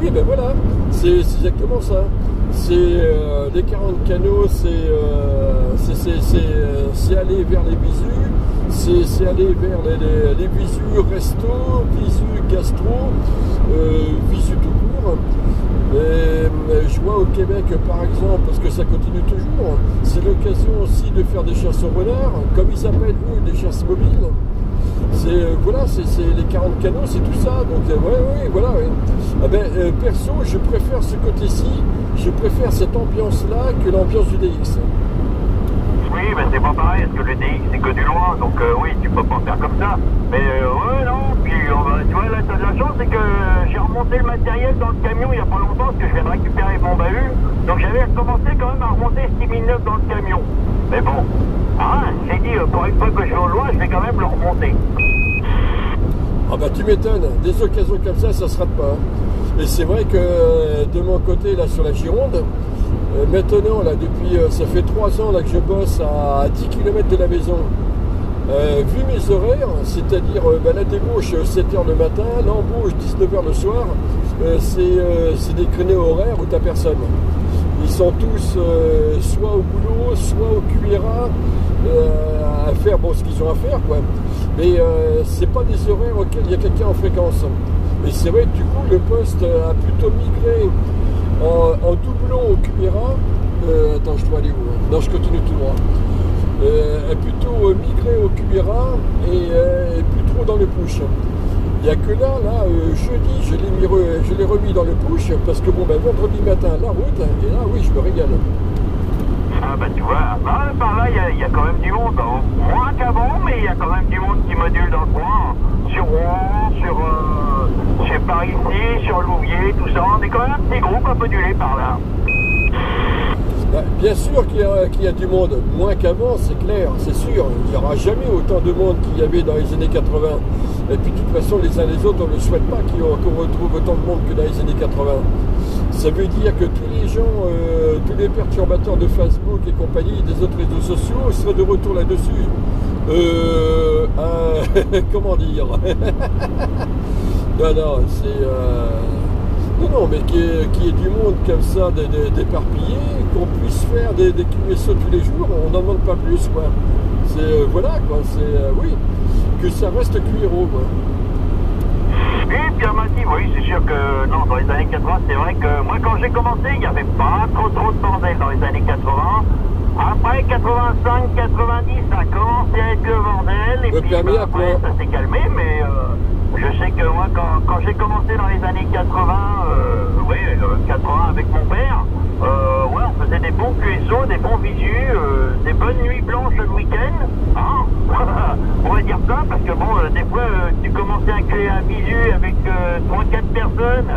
Oui, ben voilà, c'est exactement ça. C'est les 40 canaux, c'est aller vers les visus, c'est aller vers les visus resto, visus gastro, visus tout court. Je vois au Québec par exemple, parce que ça continue toujours, c'est l'occasion aussi de faire des chasses au renard, comme ils appellent eux des chasses mobiles. Voilà, c'est les 40 canaux, c'est tout ça. Donc ouais, voilà. Ouais. Ah ben, perso, je préfère ce côté-ci, je préfère cette ambiance-là que l'ambiance du DX. Oui, mais c'est pas pareil, parce que le DX c'est que du loin, donc oui, tu peux pas faire comme ça. Mais ouais, non, puis tu vois, là t'as de la chance, c'est que j'ai remonté le matériel dans le camion il y a pas longtemps, parce que je viens de récupérer mon bahut. Donc j'avais commencé quand même à remonter 6009 dans le camion. Mais bon, j'ai dit, pour une fois que je vais au loin, je vais quand même le remonter. Ah bah tu m'étonnes, des occasions comme ça se rate pas. Et c'est vrai que de mon côté, là sur la Gironde, maintenant, là, depuis, ça fait 3 ans là, que je bosse à 10 km de la maison. Vu mes horaires, c'est-à-dire la débauche 7h le matin, l'embauche 19h le soir, c'est des créneaux horaires où t'as personne. Ils sont tous soit au boulot, soit au QRA, à faire ce qu'ils ont à faire, quoi. Mais c'est pas des horaires auxquels il y a quelqu'un en fréquence. Et c'est vrai que du coup, le poste a plutôt migré en doublon au QRA. Attends, je dois aller où? Non, je continue tout droit. Plutôt migré au QRA et plus trop dans le push. Il n'y a que là, jeudi, je l'ai remis dans le push parce que bon, vendredi matin, la route, et là, oui, je me régale. Ah Ah bah tu vois, bah, par là il y a quand même du monde, hein. Moins qu'avant, mais il y a quand même du monde qui module dans le coin. Sur Rouen, sur par ici, sur Louviers, tout ça, on est quand même un petit groupe à moduler par là. Bien sûr qu'il y a du monde, moins qu'avant, c'est clair, c'est sûr. Il n'y aura jamais autant de monde qu'il y avait dans les années 80. Et puis de toute façon, les uns les autres, on ne souhaite pas qu'on retrouve autant de monde que dans les années 80. Ça veut dire que tous les gens, tous les perturbateurs de Facebook et compagnie, des autres réseaux sociaux, seraient de retour là-dessus. Comment dire? Non, c'est... Non, mais qu'il y ait du monde comme ça, d'éparpillé, qu'on puisse faire des QSO tous les jours, on n'en demande pas plus, quoi. C'est, voilà, quoi, c'est, oui, que ça reste QRO, quoi. Oui, Pierre Massif, oui, c'est sûr que, non, dans les années 80, c'est vrai que, moi, quand j'ai commencé, il n'y avait pas trop de bordel dans les années 80. Après 85, 90, ça a commencé à être le bordel, et puis après, ça s'est calmé, mais... je sais que moi, quand j'ai commencé dans les années 80, 80 avec mon père, ouais, on faisait des bons QSO, des bons visus, des bonnes nuits blanches le week-end, hein. On va dire ça, parce que bon, des fois, tu commençais un visu avec 3-4 personnes,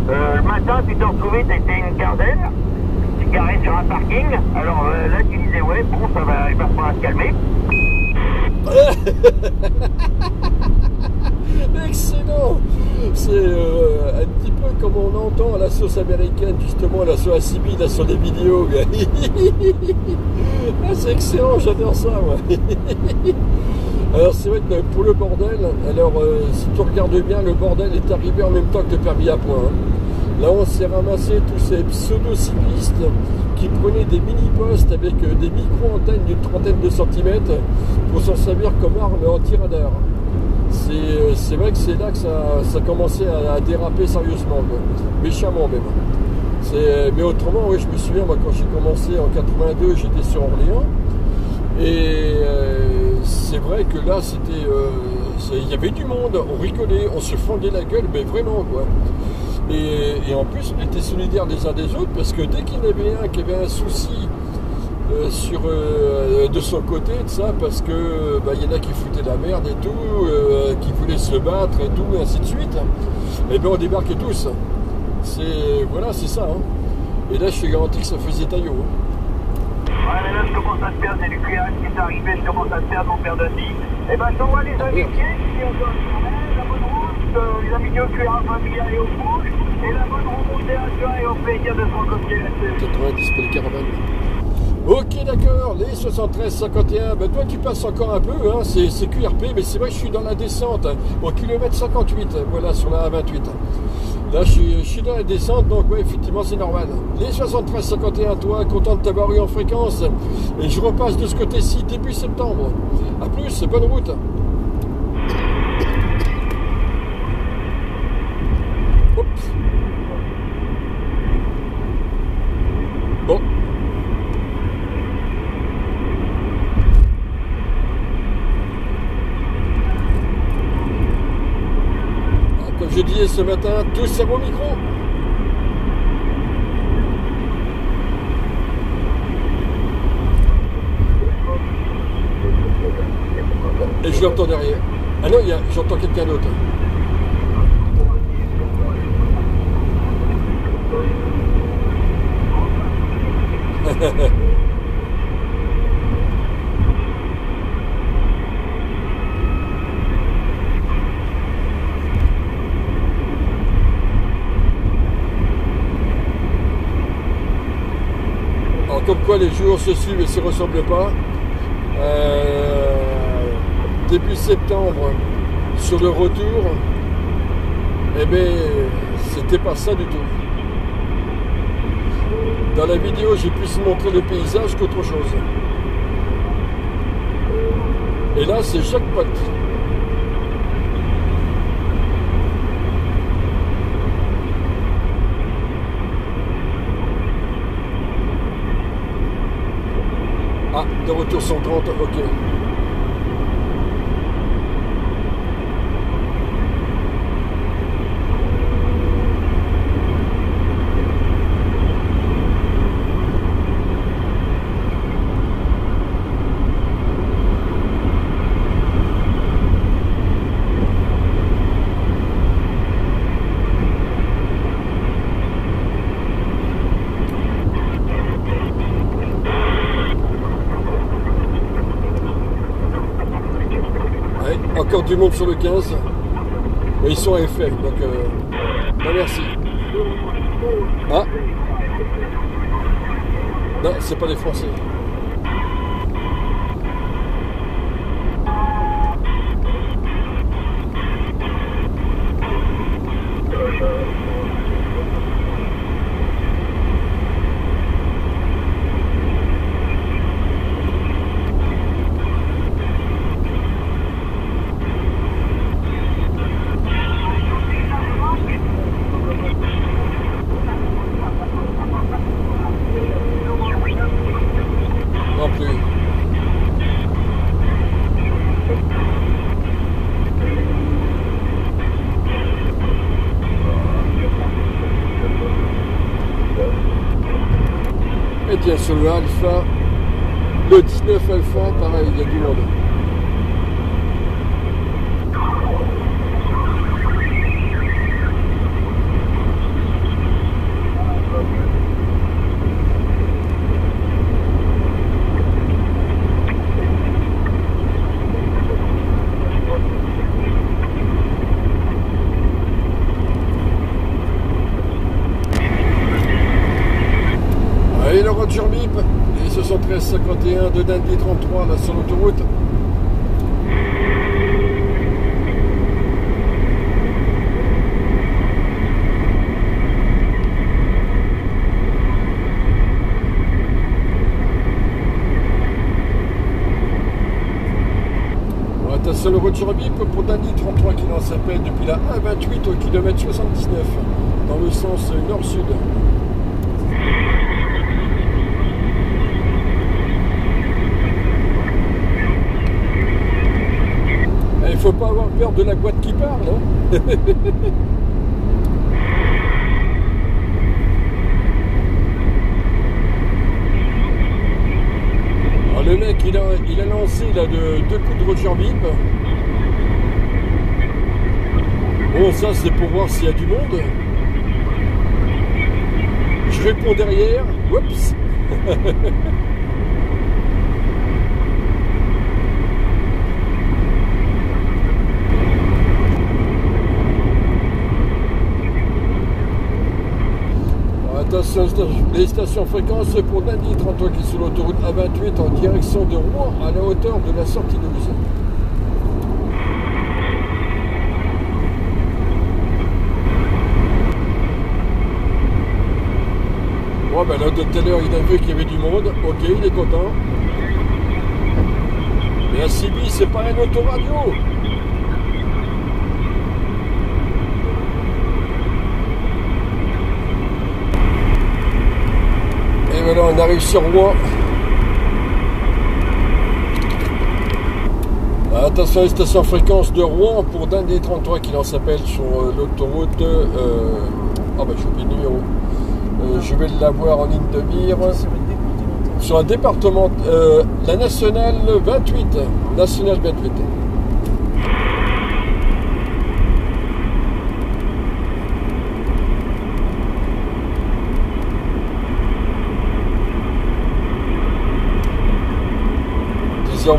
le matin, tu te retrouvais, t'étais une quinzaine, tu garrais sur un parking, alors là, tu disais, ouais, bon, ça va, il va falloir se calmer. Excellent. C'est un petit peu comme on entend à la sauce américaine, justement, la sauce Sibille sur des vidéos. C'est excellent, j'adore ça, moi. Alors c'est vrai que pour le bordel, alors si tu regardes bien, le bordel est arrivé en même temps que le permis à point. Là on s'est ramassé tous ces pseudo-cyclistes qui prenaient des mini-postes avec des micro-antennes d'une trentaine de centimètres pour s'en servir comme arme anti-radar. C'est vrai que c'est là que ça commençait à déraper sérieusement, quoi. Méchamment même. Mais autrement, oui, je me souviens, moi quand j'ai commencé en 82, j'étais sur Orléans. Et c'est vrai que là, il y avait du monde, on rigolait, on se fendait la gueule, mais vraiment, quoi. Et en plus, on était solidaires des uns des autres, parce que dès qu'il y en avait un qui avait un souci de son côté, de ça, parce que y en a qui foutaient la merde et tout, qui voulaient se battre et tout, et ainsi de suite, et bien on débarquait tous. Voilà, c'est ça. Hein. Et là, je suis garanti que ça faisait taillot. Hein. Ouais, mais là, je commence à te perdre, c'est du cuirage qui est arrivé, je commence à te perdre, mon père de vie. Et ben, je t'envoie les amitiés, qui ont la bonne route, les amitiés au cuirage familial et au rouge, et la bonne remontée à Turin et au plaisir de se rencontrer là-dessus. 90 pour les caravanes. Ok, d'accord, les 73-51, toi tu passes encore un peu, hein, c'est QRP, mais c'est vrai que je suis dans la descente, hein, au kilomètre 58, voilà, sur la A28. Là, je suis dans la descente, donc ouais, effectivement, c'est normal. Les 73-51, toi, content de t'avoir eu en fréquence, et je repasse de ce côté-ci début septembre. A plus, bonne route. Oups. Bon. Comme je disais ce matin, tous à vos micros. Et je l'entends derrière. Ah non, j'entends quelqu'un d'autre. Comme quoi les jours se suivent et se ressemblent pas. Début septembre, sur le retour, eh bien, c'était pas ça du tout. Dans la vidéo, j'ai plus montré le paysage qu'autre chose. Et là, c'est jackpot. Ah, de retour 130, ok. encore du monde sur le 15. Mais ils sont à effet, donc ben merci. Ah non, c'est pas des Français. Non plus. Et tiens, sur le Alpha, le 19 Alpha, pareil, il y a du monde. Et le Roger Bip, et 7351 de Dundee 33 là sur l'autoroute. Bon, attention le Roger Bip pour Dundee 33 qui lance sa peine depuis la 1,28 au km 79 dans le sens nord-sud. Il faut pas avoir peur de la boîte qui parle, hein. Alors, le mec, il a lancé là, deux coups de Roger Bip. Bon, ça, c'est pour voir s'il y a du monde. Je réponds derrière. Oups. Attention, les stations fréquences pour Dundee 33 qui est sur l'autoroute A28 en direction de Rouen à la hauteur de la sortie 12. Bon ben là de tout à l'heure il a vu qu'il y avait du monde, ok il est content. Mais la CB c'est pas un autoradio. Et voilà, on arrive sur Rouen. Attention, les stations fréquences de Rouen pour Dundee 33 qui lance appel sur l'autoroute. Ah bah j'ai oublié le numéro. Je vais l'avoir en ligne de mire. Sur un département, la nationale 28. Nationale 28.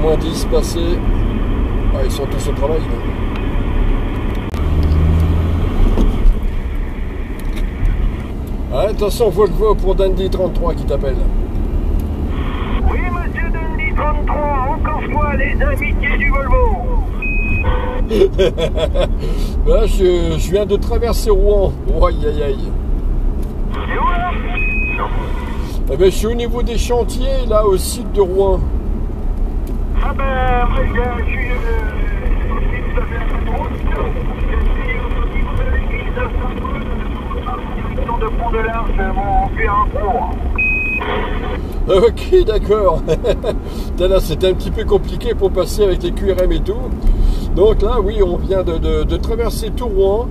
Moins 10 passés. Ah, ils sont tous au travail. Ah, attention, Volvo pour Dundee 33 qui t'appelle. Oui, monsieur Dundee 33, encore fois les amitiés du Volvo. Là, je viens de traverser Rouen. Oh, aïe aïe aïe. C'est où là? Eh ben, je suis au niveau des chantiers, là, au site de Rouen. Ah ben, moi je suis tout à fait à la route. De pont de l'Arche, mon puits en cours. Ok, d'accord. Là, c'était un petit peu compliqué pour passer avec les QRM et tout. Donc là, oui, on vient de traverser tout Rouen.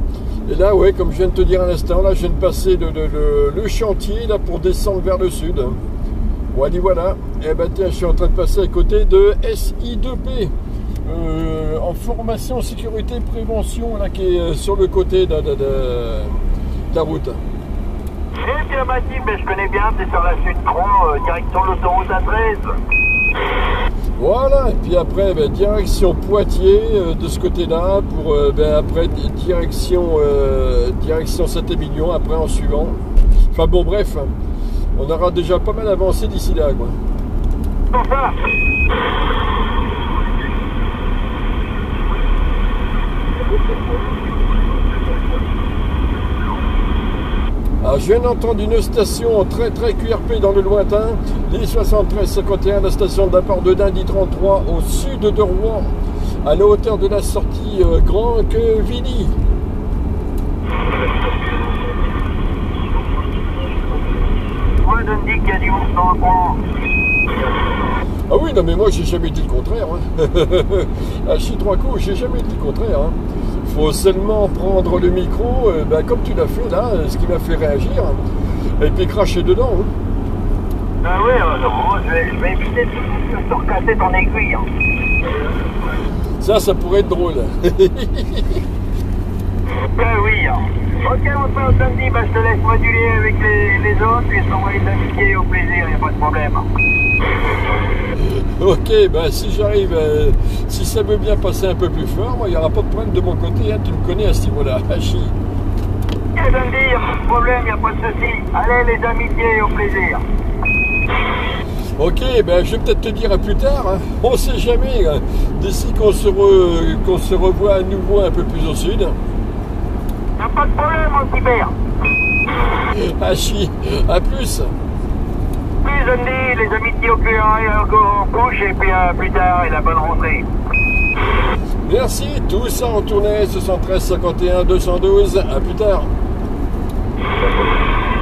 Et là, ouais, comme je viens de te dire à l'instant, là, je viens de passer le chantier là pour descendre vers le sud. Voilà. Et ben tiens, je suis en train de passer à côté de SI2P en formation sécurité prévention là qui est sur le côté de la route. Eh bien Mathilde, mais je connais bien, c'est sur la Sud 3, direction l'autoroute A13. Voilà, Voilà, et puis après, direction Poitiers de ce côté-là, pour après direction Saint-Émilion, après en suivant. Enfin bon, bref, on aura déjà pas mal avancé d'ici là, quoi. Enfin. Alors, je viens d'entendre une station très très QRP dans le lointain, l'I 7351, la station de départ de Dindy 33 au sud de Rouen, à la hauteur de la sortie Grand Quevilly. Moi, je me dis qu'il y a du monde dans le coin. Ah oui, non mais moi j'ai jamais dit le contraire. Hein. À chi trois coups, j'ai jamais dit le contraire. Hein. Faut seulement prendre le micro, comme tu l'as fait là, ce qui m'a fait réagir, et puis cracher dedans. Hein. Ah oui, je vais éviter de te recasser ton aiguille. Ça pourrait être drôle. Ben oui. Ok, on se fait au samedi, je te laisse moduler avec les autres et s'envoyer de l'amitié au plaisir, il n'y a pas de problème. Ok, si j'arrive, si ça veut bien passer un peu plus fort, moi il n'y aura pas de problème de mon côté, hein, tu me connais à ce niveau-là, Hachi. Ok, samedi, il n'y a pas de problème, il n'y a pas de souci. Allez, les amitiés au plaisir. Ok, je vais peut-être te dire à plus tard, hein. On sait jamais, hein. D'ici qu'on se revoit à nouveau un peu plus au sud. Il n'y a pas de problème, mon petit père. Hachi, à plus. Plus samedi, les amitiés au couche et puis plus tard, et la bonne rentrée. Merci, tout ça en tournée, 73 51 212, à plus tard.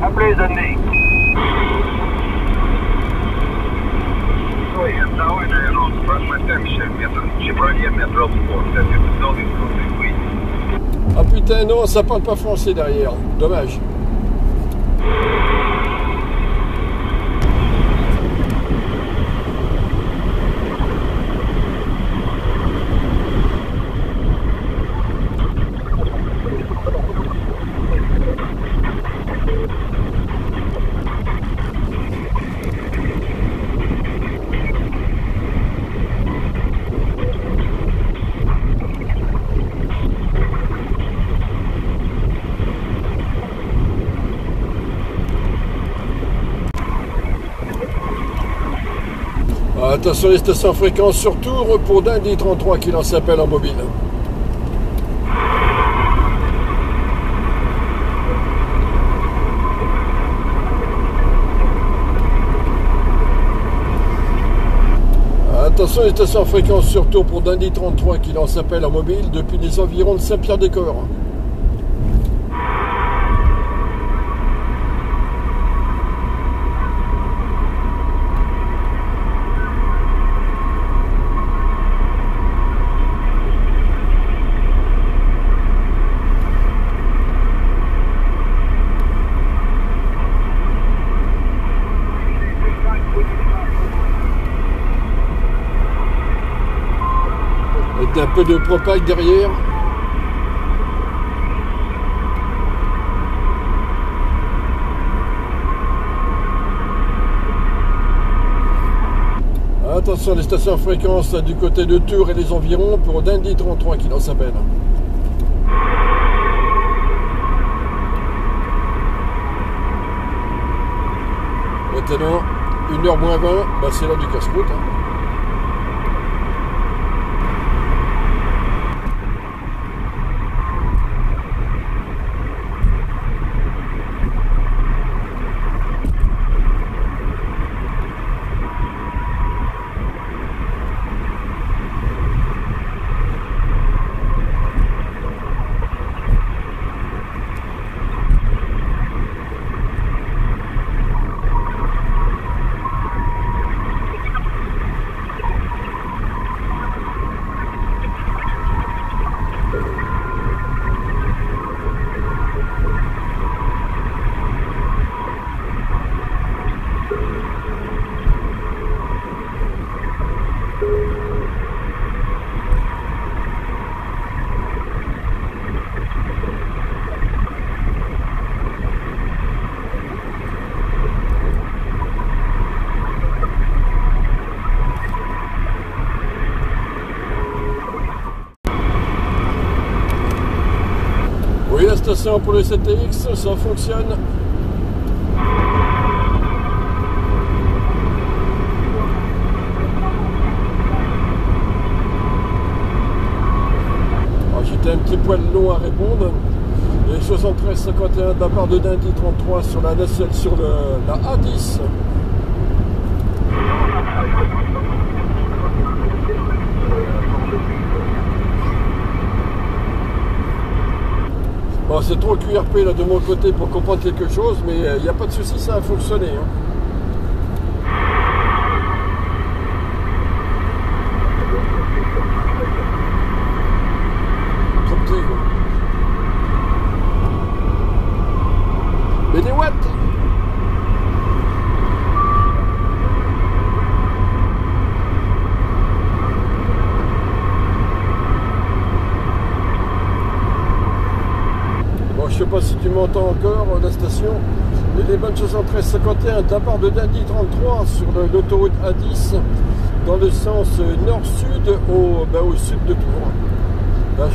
À plus, samedi. Ah putain, non, ça parle pas français derrière. Dommage. Attention les stations fréquences sur tour pour Dindy 33 qui lance appel en mobile. Attention les stations fréquences sur tour pour Dindy 33 qui lance appel en mobile depuis les environs de Saint-Pierre-des-Corps. Un peu de propag derrière. Attention les stations fréquences du côté de Tours et les environs pour Dindy 33 qui lance appel. Maintenant 1h moins 20, c'est là du casse-croûte. Hein. station pour le CTX, ça fonctionne. J'étais un petit poil long à répondre. Et 73-51 de la part de Dindy 33 sur la nacelle sur la A10. Bon, c'est trop QRP là de mon côté pour comprendre quelque chose, mais il n'y a pas de souci, ça a fonctionné. Hein. Trop petit, quoi. Mais des watts. Je sais pas si tu m'entends encore, la station. Il est bonne 73-51 de la part de Dindy 33 sur l'autoroute A10 dans le sens nord-sud au sud de Tours. Là,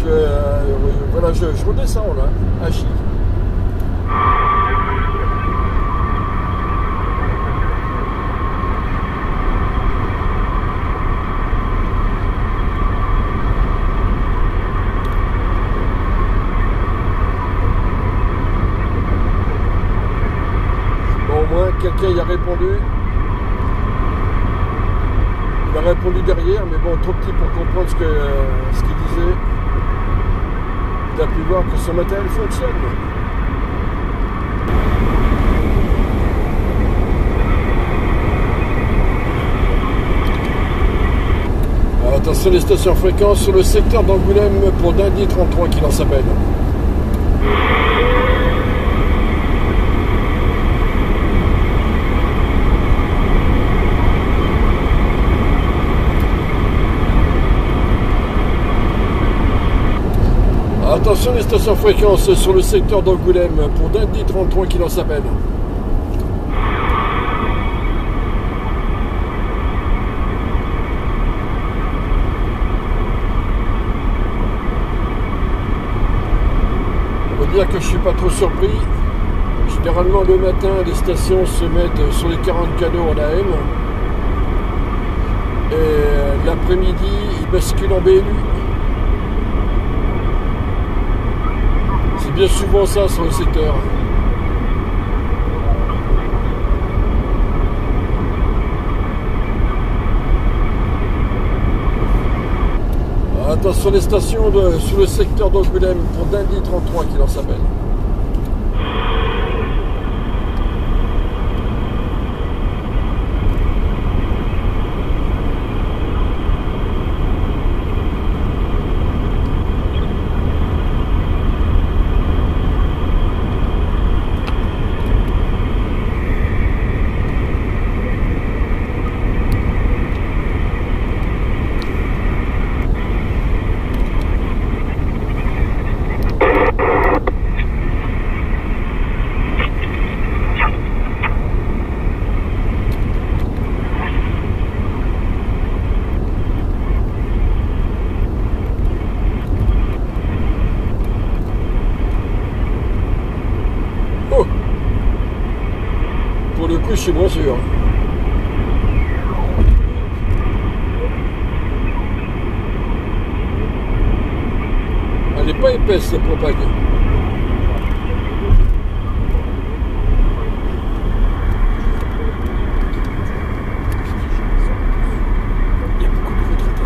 voilà, je redescends là, à Chy. Quelqu'un y a répondu. Il a répondu derrière, mais bon, trop petit pour comprendre ce qu'il disait. Il a pu voir que son matériel fonctionne. Attention les stations fréquences sur le secteur d'Angoulême pour Dindy 33 qui lance appel. Attention les stations fréquences sur le secteur d'Angoulême pour Dindy 33 qui lance appel. On va dire que je suis pas trop surpris. Généralement le matin les stations se mettent sur les 40 canaux en AM. Et l'après-midi ils basculent en BLU. C'est bien souvent ça sur le secteur. Attention les stations sur le secteur d'Angoulême pour Dindy 33 qui lance appel. Je suis moins sûr. Elle n'est pas épaisse cette propague. Il y a beaucoup de retraités.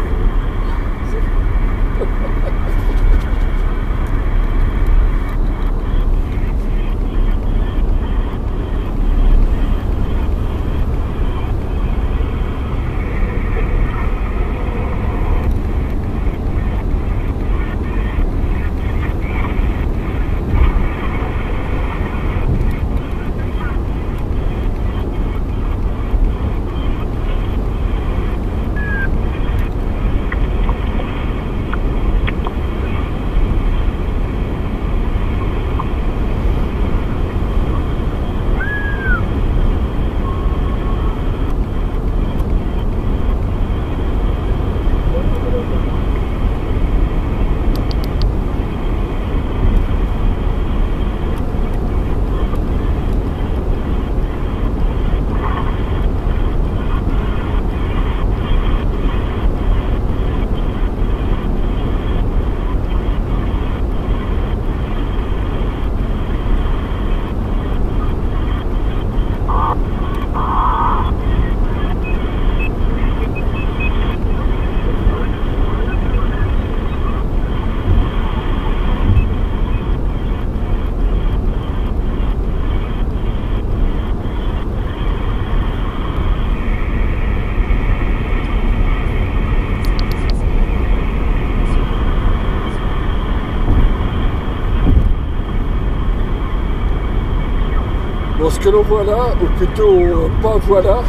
Bon, ce que l'on voit là, ou plutôt pas voilà,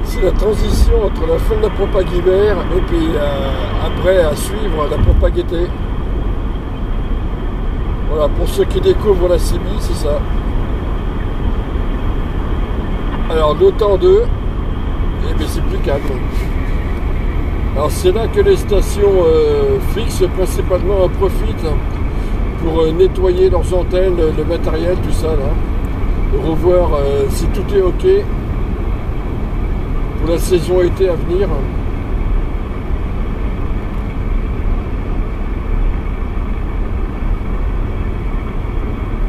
c'est la transition entre la fin de la propague hiver et puis après à suivre la propague été. Voilà, pour ceux qui découvrent la CB, c'est ça. Alors l'automne 2, eh bien c'est plus calme. Alors c'est là que les stations fixes principalement en profitent pour nettoyer leurs antennes, le matériel, tout ça là. Et revoir si tout est ok pour la saison été à venir.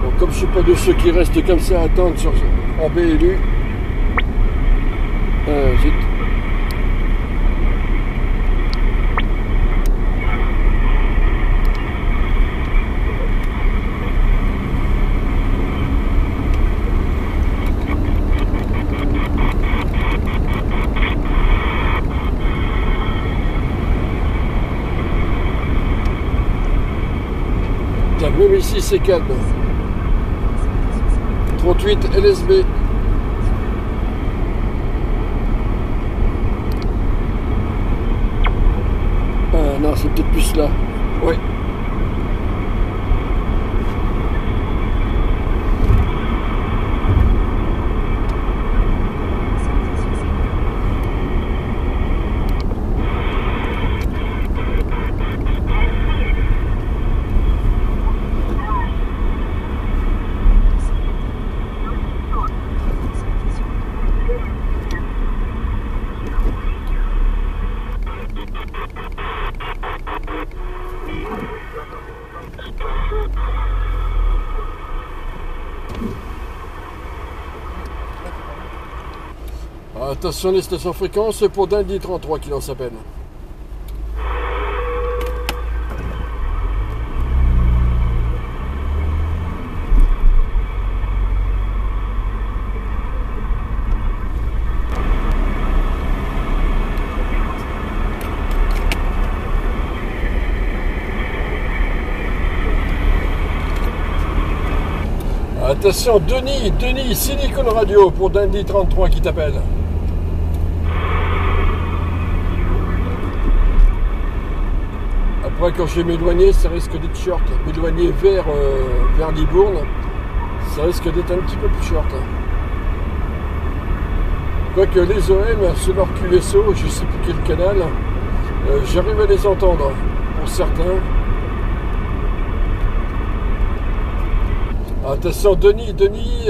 Bon, comme je ne suis pas de ceux qui restent comme ça à attendre en BLU, vite. Même ici c'est calme. 38 LSB. Non, c'est peut-être plus là. Oui. Attention les stations fréquences pour Dundee 33 qui en s'appelle. Attention Denis, Silicon Radio pour Dundee 33 qui t'appelle. Après, quand je vais m'éloigner, ça risque d'être short. M'éloigner vers Libourne, ça risque d'être un petit peu plus short. Quoique les OM, sur leur QSO, je ne sais plus quel canal, j'arrive à les entendre, pour certains. Attention, Denis,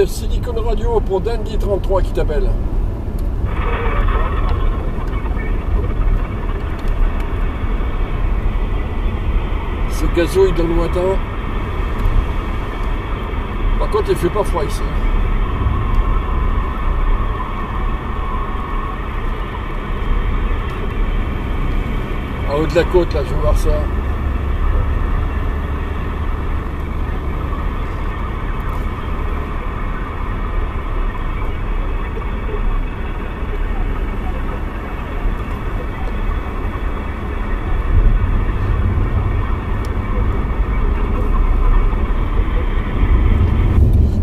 Silicon Radio pour Dundee 33 qui t'appelle. Ce gazouille dans le lointain. Par contre, il fait pas froid ici. En haut de la côte, là, je vais voir ça.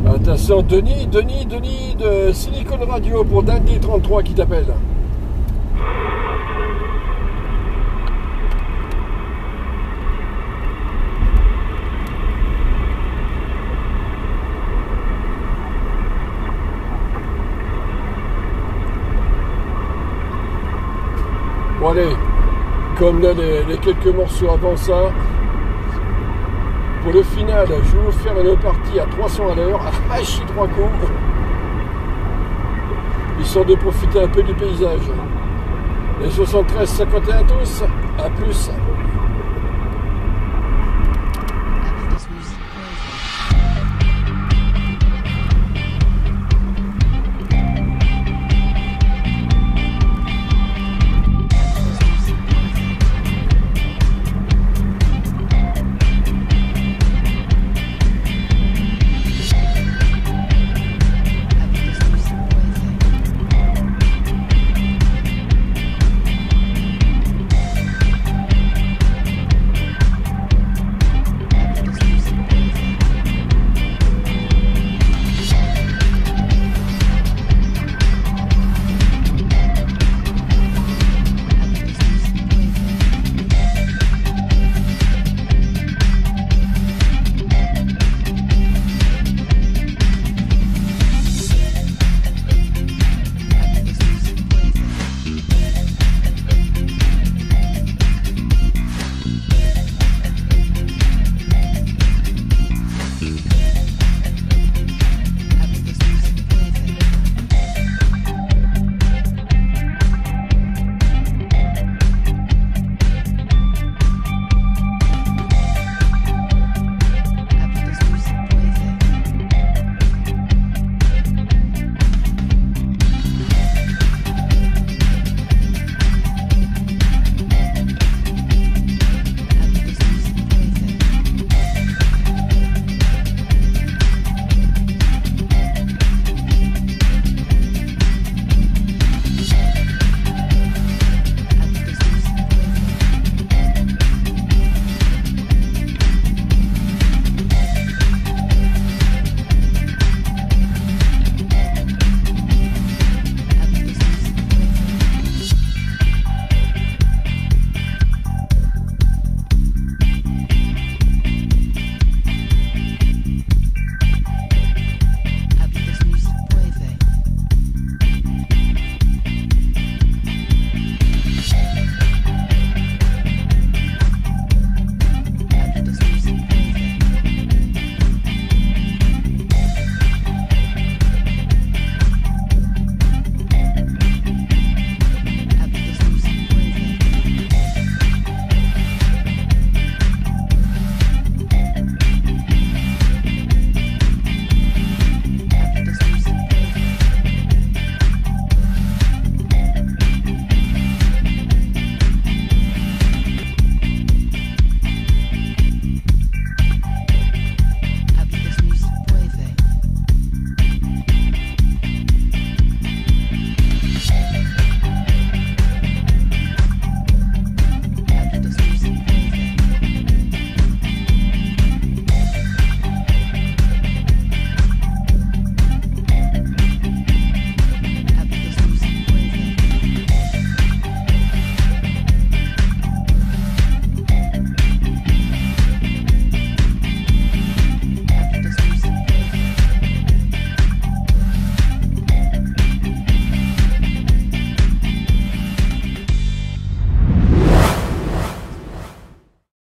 Attention, Denis de Silicon Radio pour Dundee 33 qui t'appelle. Bon allez, comme là les quelques morceaux avant ça, pour le final, je vais vous faire une partie à 300 à l'heure, à hachi 3 coups, histoire de profiter un peu du paysage. Les 73-51 tous, à plus.